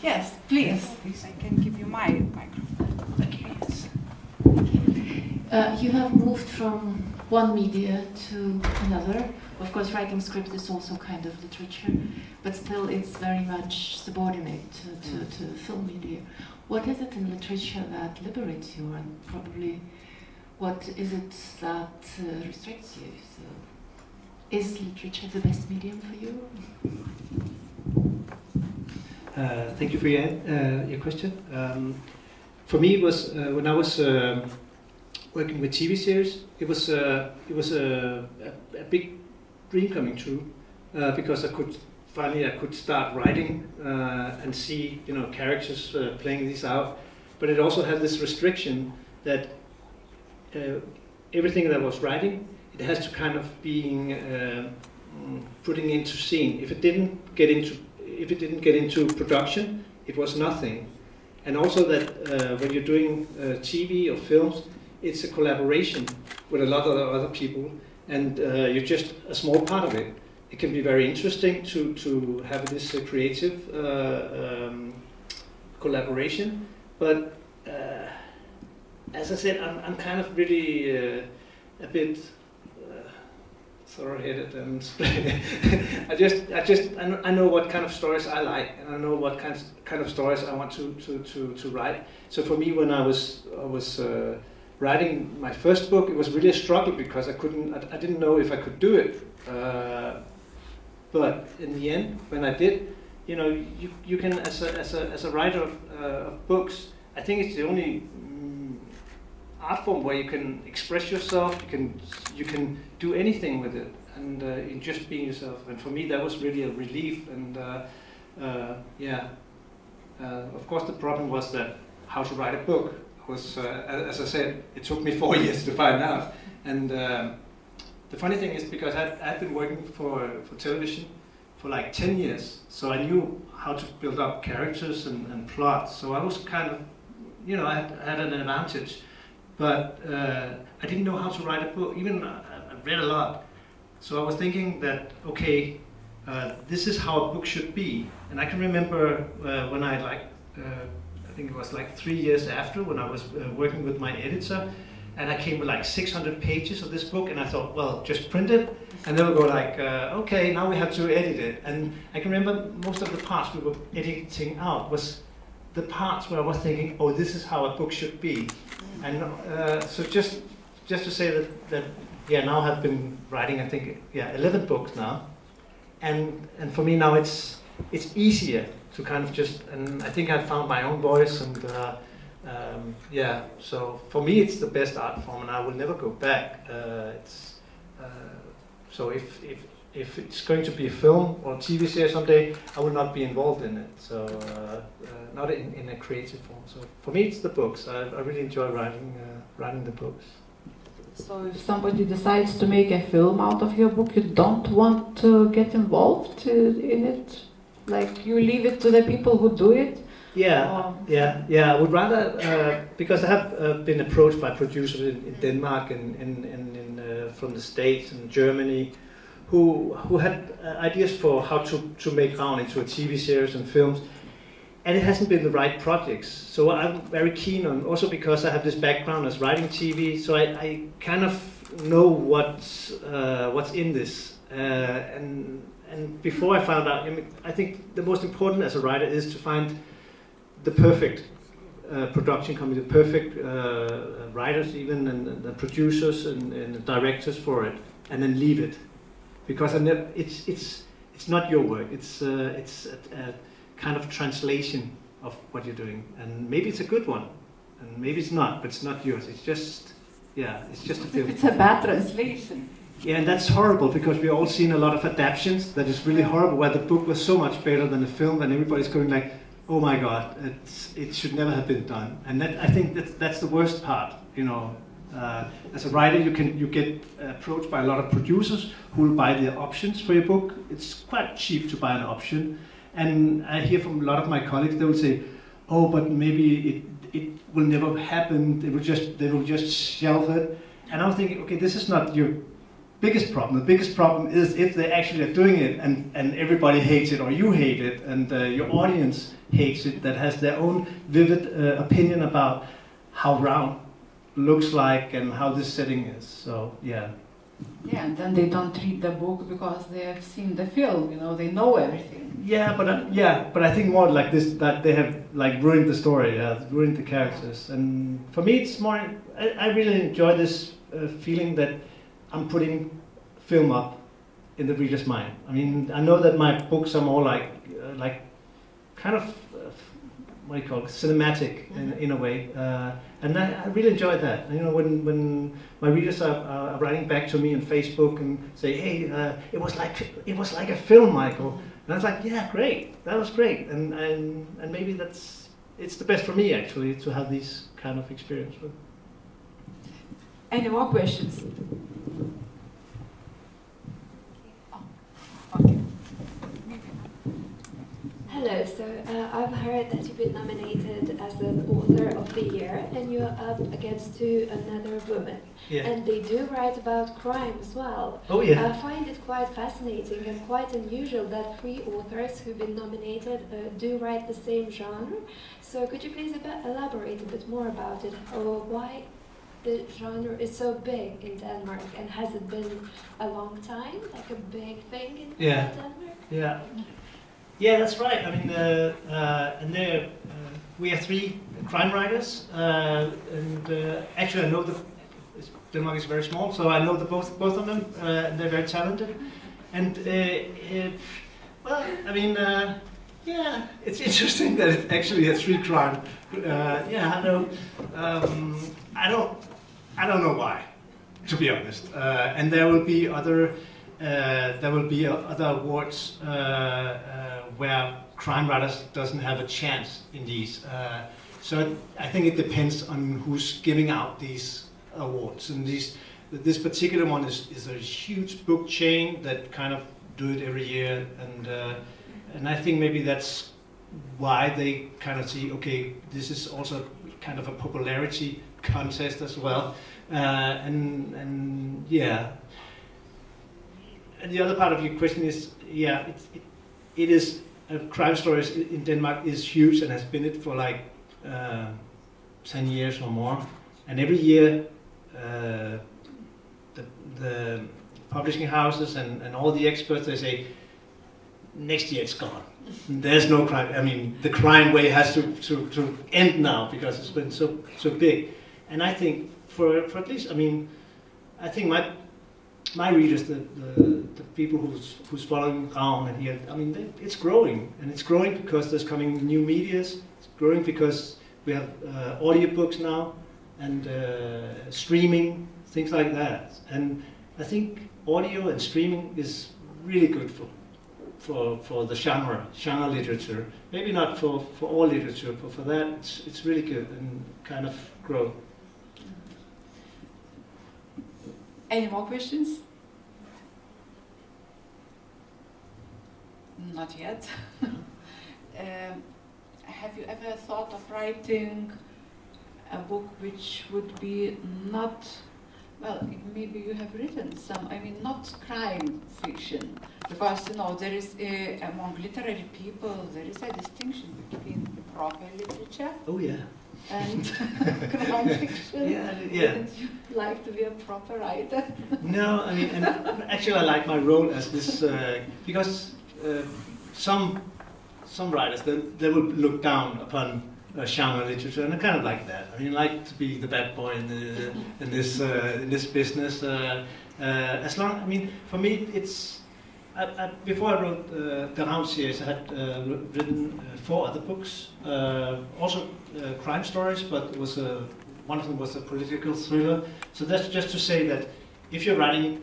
Yes, please. I can give you my microphone. Okay. You have moved from one media to another. Of course, writing script is also kind of literature, but still it's very much subordinate to film media. What is it in literature that liberates you, and probably what is it that restricts you? So, is literature the best medium for you? Thank you for your question. For me, it was when I was working with TV series. It was a big dream coming true because I could start writing and see characters playing these out. But it also had this restriction that everything that I was writing, it has to kind of being putting into scene. If it didn't get into production, it was nothing. And also that when you're doing TV or films, it's a collaboration with a lot of other people, and you're just a small part of it. It can be very interesting to have this creative collaboration, but as I said, I'm kind of really a bit thorough-headed, and I know what kind of stories I like, and I know what kind of stories I want to write. So for me, when I was writing my first book, it was really a struggle because I didn't know if I could do it. But in the end, when I did, you can, as a writer of books, I think it's the only art form where you can express yourself. You can do anything with it, and in just being yourself. And for me, that was really a relief. And of course, the problem was that how to write a book was, as I said, it took me 4 years to find out. And the funny thing is, because I'd been working for television for like 10 years, so I knew how to build up characters and plots. So I was kind of, I had an advantage. But I didn't know how to write a book. Even I read a lot. So I was thinking that, okay, this is how a book should be. And I can remember when I think it was like 3 years after, when I was working with my editor, and I came with like 600 pages of this book, and I thought, well, just print it, and they would go like, okay, now we have to edit it. And I can remember most of the parts we were editing out was the parts where I was thinking, oh, this is how a book should be. And so just to say that now I've been writing, I think, 11 books now, and for me now it's easier to kind of and I think I've found my own voice, and so for me it's the best art form, and I will never go back. So if it's going to be a film or TV series someday, I will not be involved in it. So not in a creative form. So for me, it's the books. I really enjoy writing the books. So if somebody decides to make a film out of your book, you don't want to get involved in it? Like you leave it to the people who do it? Yeah. I would rather, because I have been approached by producers in Denmark and from the States and Germany, who had ideas for how to make Ravn into a TV series and films, and it hasn't been the right projects. So I'm very keen on, also because I have this background as writing TV, so I kind of know what's in this. And before I found out, I think the most important as a writer is to find the perfect production company, the perfect writers even, and the producers and the directors for it, and then leave it, because it's not your work. It's a kind of translation of what you're doing, and maybe it's a good one, and maybe it's not, but it's not yours. It's just, yeah, it's just a film. It's a bad translation. Yeah, and that's horrible, because we've all seen a lot of adaptations that is really horrible, where the book was so much better than the film, and everybody's going like, oh my God, it should never have been done. And that, I think that's the worst part, you know. As a writer, you get approached by a lot of producers who will buy the options for your book. It's quite cheap to buy an option, and I hear from a lot of my colleagues, they will say, "Oh, but maybe it will never happen. They will just shelve it." And I'm thinking, okay, this is not your biggest problem. The biggest problem is if they actually are doing it, and everybody hates it, or you hate it, and your audience hates it, that has their own vivid opinion about how round looks like and how this setting is. So yeah. Yeah, and then they don't read the book because they have seen the film. You know, they know everything. Yeah, but I think more like this, that they have like ruined the story, ruined the characters. And for me, it's more. I really enjoy this feeling that I'm putting film up in the reader's mind. I mean, I know that my books are more like kind of what do you call it, cinematic in a way, and I really enjoy that. You know, when my readers are writing back to me on Facebook and say, "Hey, it was like a film, Michael," and I was like, "Yeah, great, that was great," and maybe it's the best for me actually to have these kind of experience with. Any more questions? Okay. Hello, so I've heard that you've been nominated as an author of the year, and you're up against another woman. Yeah. And they do write about crime as well. Oh yeah. I find it quite fascinating and quite unusual that 3 authors who've been nominated do write the same genre. So could you please elaborate a bit more about it, or why the genre is so big in Denmark, and has it been a long time, like a big thing in Denmark? Yeah. Yeah, that's right. I mean, and there we are 3 crime writers, and actually I know Denmark is very small, so I know both of them. They're very talented, and well, I mean, yeah, it's interesting that it's actually a 3 crime. Yeah, I know. I don't know why, to be honest. And there will be other awards where crime writers doesn't have a chance in these. So I think it depends on who's giving out these awards. And this particular one is a huge book chain that kind of do it every year, and I think maybe that's why they kind of see, okay, this is also kind of a popularity contest as well, and yeah. And the other part of your question is, yeah, it is crime stories in Denmark is huge and has been it for like 10 years or more, and every year the publishing houses and all the experts, they say next year it's gone. There's no crime. I mean, the crime wave has to end now because it's been so big. And I think for at least, I mean, I think my readers, the people who's following around and here, I mean, it's growing, and it's growing because there's coming new medias. It's growing because we have audiobooks now and streaming, things like that. And I think audio and streaming is really good for the genre literature. Maybe not for all literature, but for that it's really good and kind of grow. Any more questions? Not yet. Have you ever thought of writing a book which would be not, well, maybe you have written some, I mean, not crime fiction, because, you know, there is among literary people, there is a distinction between proper literature. Oh yeah. and crime fiction. Yeah. Wouldn't you like to be a proper writer? No, I mean, and actually I like my role as this, because some writers, they will look down upon genre literature, and I kind of like that. I mean, I like to be the bad boy in this business. As long, I mean, for me, it's before I wrote the Danů series, I had written 4 other books, also crime stories, but it was one of them was a political thriller. So that's just to say that if you're writing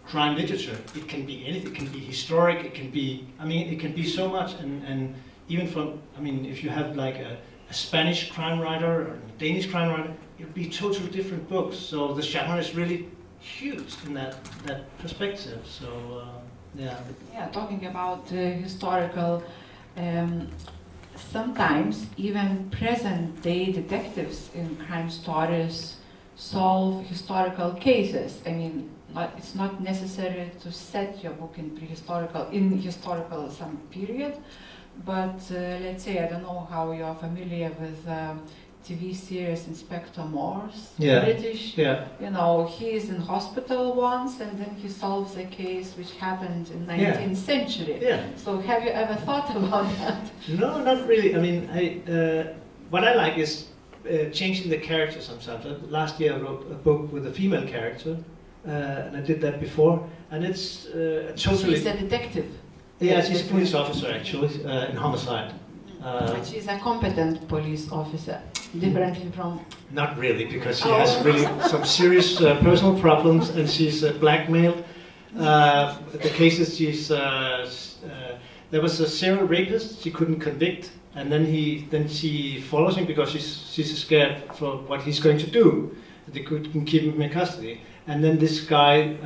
crime literature, it can be anything. It can be historic. It can be, I mean, it can be so much, and even from, I mean, if you have like a Spanish crime writer or a Danish crime writer, it'll be totally different books. So the genre is really huge in that perspective. So yeah. Yeah, talking about historical, sometimes even present-day detectives in crime stories solve historical cases. I mean, it's not necessary to set your book in historical some period, but let's say, I don't know how you're familiar with TV series Inspector Morse, British. Yeah. You know, he is in hospital once, and then he solves a case which happened in 19th century. Yeah. So have you ever thought about that? No, not really. I mean, what I like is changing the character sometimes. Last year I wrote a book with a female character, and I did that before, and it's totally... She's a detective. Yeah, she's a police officer actually, in homicide. But she's a competent police officer, differently from... Not really, because she has really some serious personal problems, and she's blackmailed. The cases she's... there was a serial rapist she couldn't convict, and then she follows him because she's scared for what he's going to do. They couldn't keep him in custody. And then this guy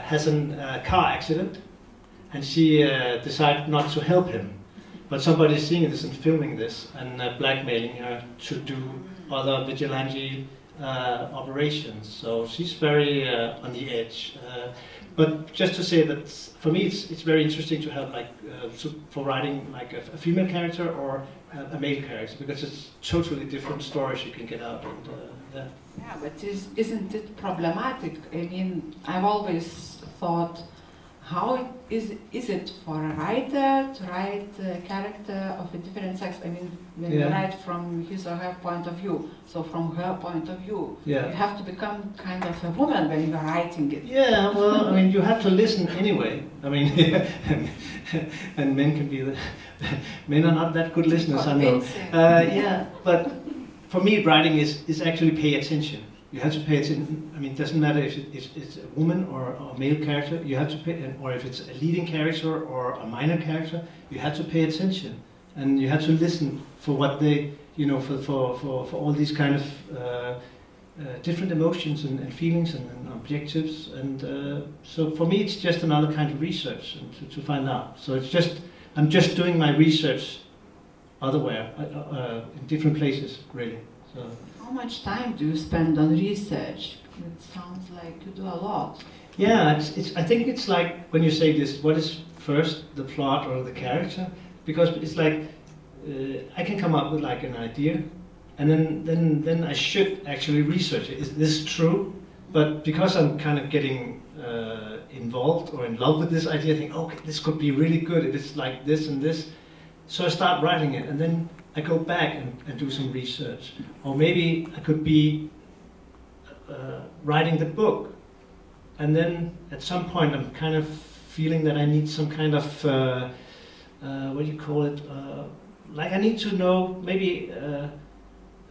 has a car accident, and she decided not to help him. But somebody is seeing this and filming this and blackmailing her to do other vigilante operations. So she's very on the edge. But just to say that for me it's very interesting to have like for writing like a female character or a male character, because it's totally different stories you can get out. And, yeah, but isn't it problematic? I mean, I've always thought, how is it for a writer to write a character of a different sex? I mean, when you write from his or her point of view, so from her point of view, you have to become kind of a woman when you're writing it. Yeah, well, I mean, you have to listen anyway. I mean, and men can be men are not that good listeners, I know. Yeah, but for me, writing is actually pay attention. You have to pay attention. I mean, it doesn't matter if it's a woman or a male character. You have to pay, or if it's a leading character or a minor character. You have to pay attention, and you have to listen for what they, you know, for all these kind of different emotions and feelings and objectives. And so for me, it's just another kind of research to find out. So it's just I'm just doing my research elsewhere, in different places, really. So. How much time do you spend on research? It sounds like you do a lot. Yeah, I think it's like when you say this, what is first, the plot or the character? Because it's like I can come up with like an idea, and then I should actually research it. Is this true? But because I'm kind of getting involved or in love with this idea, I think, okay, this could be really good if it's like this and this. So I start writing it, and then I go back and do some research. Or maybe I could be writing the book, and then at some point I'm kind of feeling that I need some kind of, what do you call it, like I need to know maybe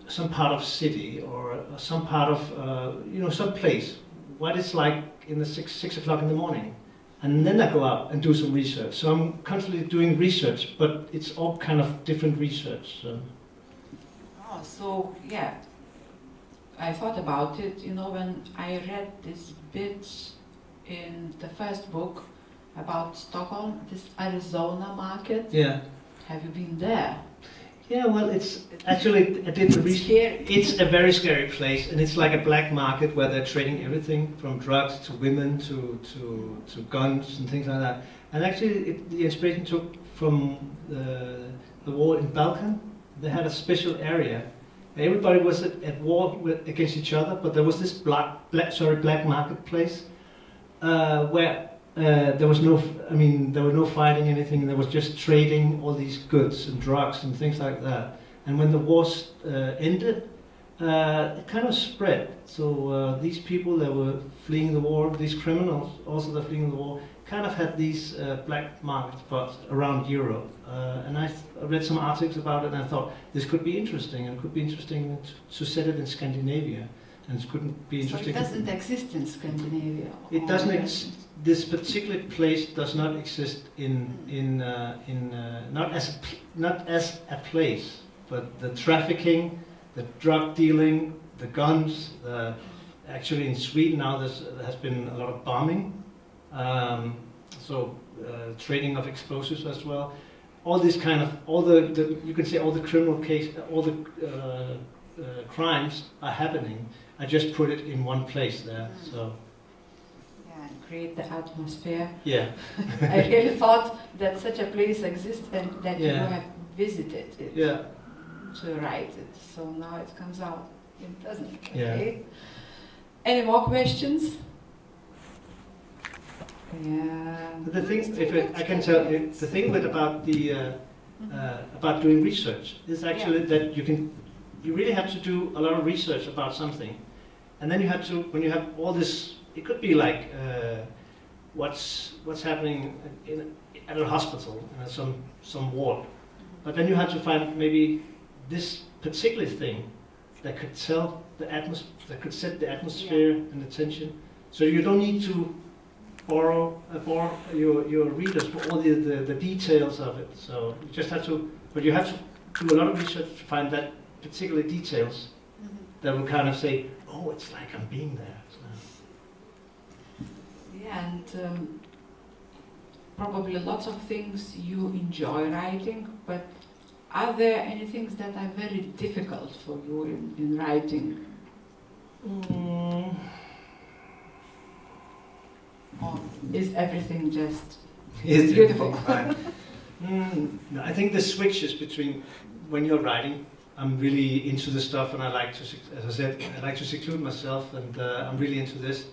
some part of city or some part of, you know, some place, what it's like in the 6 o'clock in the morning. And then I go out and do some research. So I'm constantly doing research, but it's all kind of different research. So. Oh, so yeah, I thought about it, you know, when I read this bit in the first book about Stockholm, this Arizona market. Yeah. Have you been there? Yeah, well, it's actually, I did the research. It's a very scary place, and it's like a black market where they're trading everything from drugs to women to guns and things like that. And actually, the inspiration took from the war in Balkan. They had a special area Everybody was at war against each other, but there was this black marketplace where there was no, there was no fighting anything. There was just trading all these goods and drugs and things like that. And when the wars ended, it kind of spread. So these people that were fleeing the war, these criminals also that were fleeing the war, kind of had these black market spots around Europe. And I read some articles about it, and I thought this could be interesting, and it could be interesting to set it in Scandinavia. And it couldn't be interesting. So it doesn't exist in Scandinavia. It doesn't. This particular place does not exist not as a place, but the trafficking, the drug dealing, the guns. Actually, in Sweden now there has been a lot of bombing, trading of explosives as well. All this kind of you can say all the criminal case, all the crimes are happening. I just put it in one place there. So. Yeah, and create the atmosphere. Yeah. I really thought that such a place exists and that you have visited it. Yeah. To write it. So now it comes out. It doesn't. Yeah. Okay. Any more questions? Yeah. The thing, I can tell you, the thing about doing research is actually that you really have to do a lot of research about something, and then you have to, when you have all this, it could be like what's happening at a hospital, some ward, but then you have to find maybe this particular thing that could tell the atmosphere, that could set the atmosphere and the tension. So you don't need to bore your readers for all the details of it. So you just have to, but you have to do a lot of research to find that particular details that will kind of say, oh, it's like I'm being there. So. Yeah, and probably lots of things you enjoy writing, but are there any things that are very difficult for you in writing? Or is everything just beautiful? No, I think the switches between when you're writing, I'm really into the stuff, and I like to, as I said, I like to seclude myself, and I'm really into this.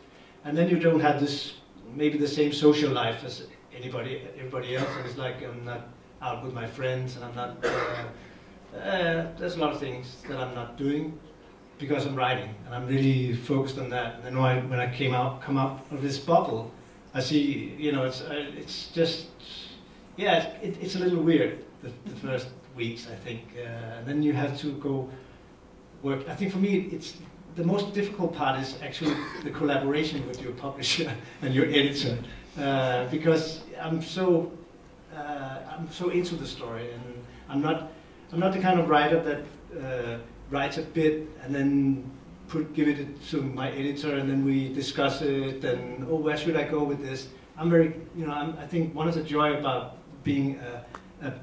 And then you don't have this, maybe the same social life as everybody else, and it's like I'm not out with my friends, and I'm not, there's a lot of things that I'm not doing because I'm writing, and I'm really focused on that. And then when I come out of this bubble, I see, it's just, yeah, it's a little weird, the first weeks, I think, and then you have to go work. I think for me, it's the most difficult part is actually the collaboration with your publisher and your editor, because I'm so into the story, and I'm not the kind of writer that writes a bit and then give it to my editor, and then we discuss it, and oh, where should I go with this? I'm very, I think one of the joy about being a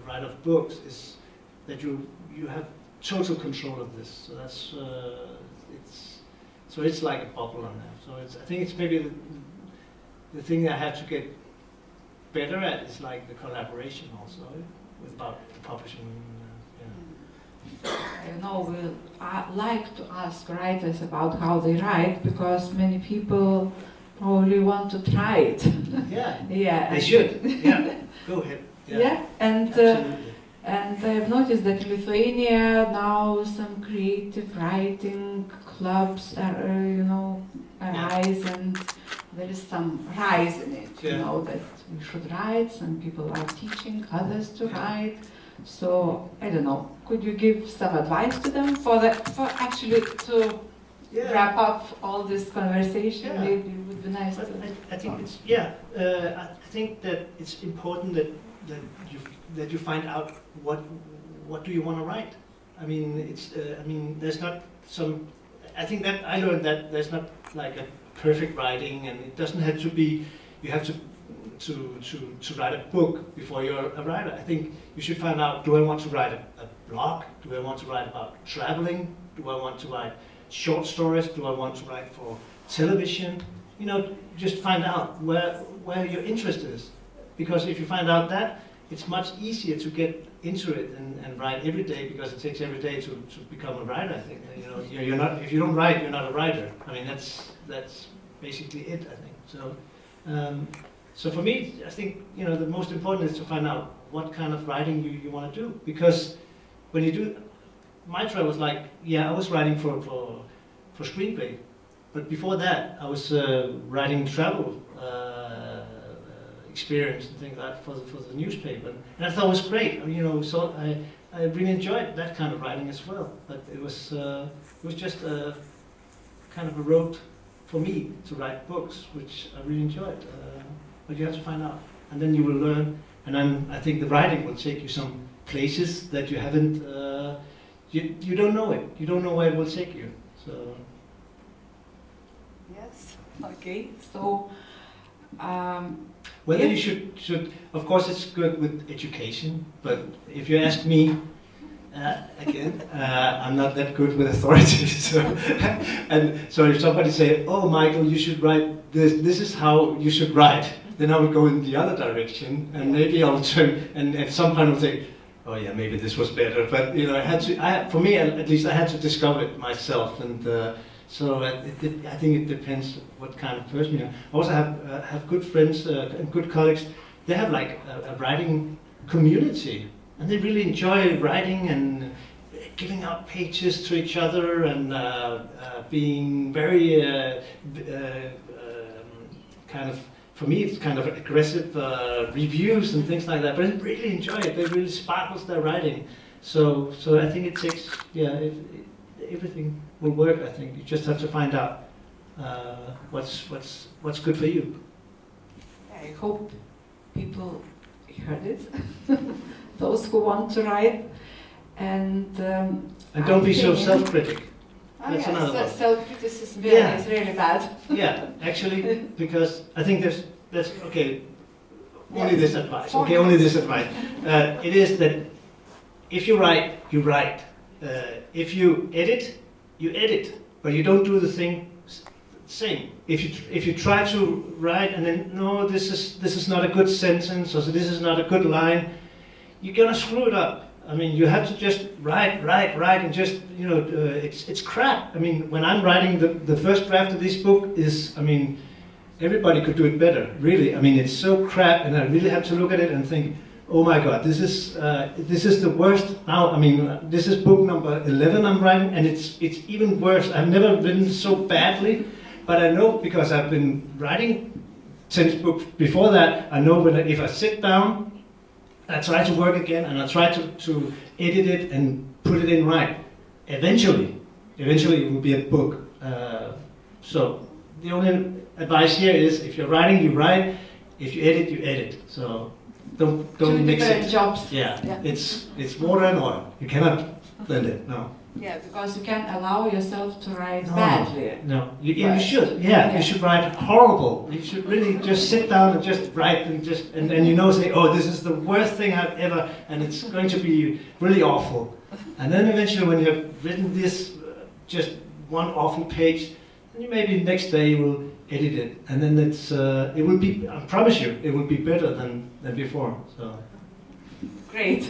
writer of books is that you have total control of this. So that's it's like a bubble on there. So I think it's maybe the thing that I have to get better at is like the collaboration also about the publishing. I like to ask writers about how they write, because many people probably want to try it. Yeah. Yeah. They should. Yeah. Go ahead. Yeah. And I've noticed that in Lithuania now some creative writing clubs arise, and there is some rise in it. That we should write. Some people are teaching others to write. So I don't know. Could you give some advice to them for actually to wrap up all this conversation? Yeah. Maybe it would be nice. I think it's I think that it's important that you find out what do you want to write. I mean, there's not some. I think that I learned that there's not like a perfect writing, and it doesn't have to be. You have to write a book before you're a writer. I think you should find out, do I want to write a blog? Do I want to write about traveling? Do I want to write short stories? Do I want to write for television? Just find out where your interest is. Because if you find out that, it's much easier to get into it and write every day, because it takes every day to become a writer. I think you're not, if you don't write, you're not a writer. I mean, that's basically it. I think so. So for me, I think the most important is to find out what kind of writing you want to do, because when you do, my try was like, I was writing for screenplay, but before that I was writing travel experience and things like that for the newspaper, and I thought it was great. So I really enjoyed that kind of writing as well. But it was just a kind of a road for me to write books, which I really enjoyed. But you have to find out, and then you will learn. And then I think the writing will take you some places that you haven't. You don't know it. You don't know where it will take you. So. Yes. Okay. So. Whether you should, of course, it's good with education. But if you ask me, again, I'm not that good with authority. So, and so if somebody say, "Oh, Michael, you should write this. This is how you should write," then I will go in the other direction, and maybe I'll turn. And at some point I'll say, "Oh yeah, maybe this was better." But I had to. For me, at least, I had to discover it myself. And so I think it depends what kind of person you are. I also have good friends and good colleagues. They have like a writing community, and they really enjoy writing and giving out pages to each other, and being very kind of, for me, it's kind of aggressive reviews and things like that. But I really enjoy it. They really sparkles their writing. So I think it takes, everything will work. I think you just have to find out what's good for you. I hope people heard it. Those who want to write, and don't be so self-critic. That's another one. Self-criticism is really bad. Yeah, actually, because I think there's okay. Only this advice. Okay, only this advice. It is that if you write, you write. If you edit, you edit, but you don't do the thing same. If you try to write and then no, this is not a good sentence, or this is not a good line, you're gonna screw it up. I mean, you have to just write, and just it's crap. I mean, when I'm writing the first draft of this book is, I mean, everybody could do it better. Really, I mean, it's so crap, and I really have to look at it and think, oh my God, this is the worst. Now, I mean, this is book number 11 I'm writing, and it's even worse. I've never written so badly, but I know, because I've been writing 10 books before that. I know if I sit down, I try to work again, and I try to edit it and put it in right. Eventually it will be a book. So the only advice here is, if you're writing, you write. If you edit, you edit. So don't mix it. Jobs. Yeah. It's water and oil. You cannot blend it. No. Yeah, because you can't allow yourself to write badly. No, you should. Yeah, you should write horrible. You should really just sit down and just write and say, oh, this is the worst thing I've ever, and it's going to be really awful. And then eventually, when you have written this, just one awful page, then maybe next day you will edit it, and then it will be. I promise you, it will be better than before. So great.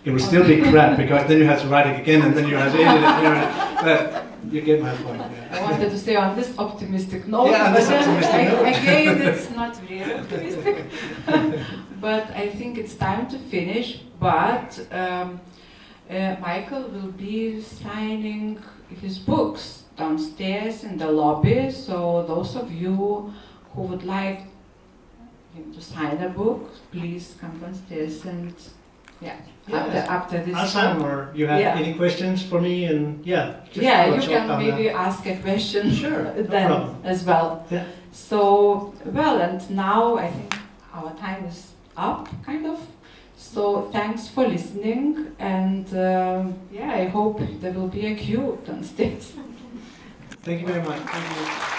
It will still be crap, because then you have to write it again, and then you have to edit it. But you get my point. Yeah. I wanted to say on this optimistic note, again, it's not really optimistic. But I think it's time to finish. But Michael will be signing his books downstairs in the lobby. So those of you who would like him to sign a book, please come downstairs and. Yeah. After this. I'll sign, or you have any questions for me, and you can maybe ask a question then as well. Yeah. So and now I think our time is up, kind of. So thanks for listening, and I hope there will be a queue downstairs. Thank you very much. Thank you.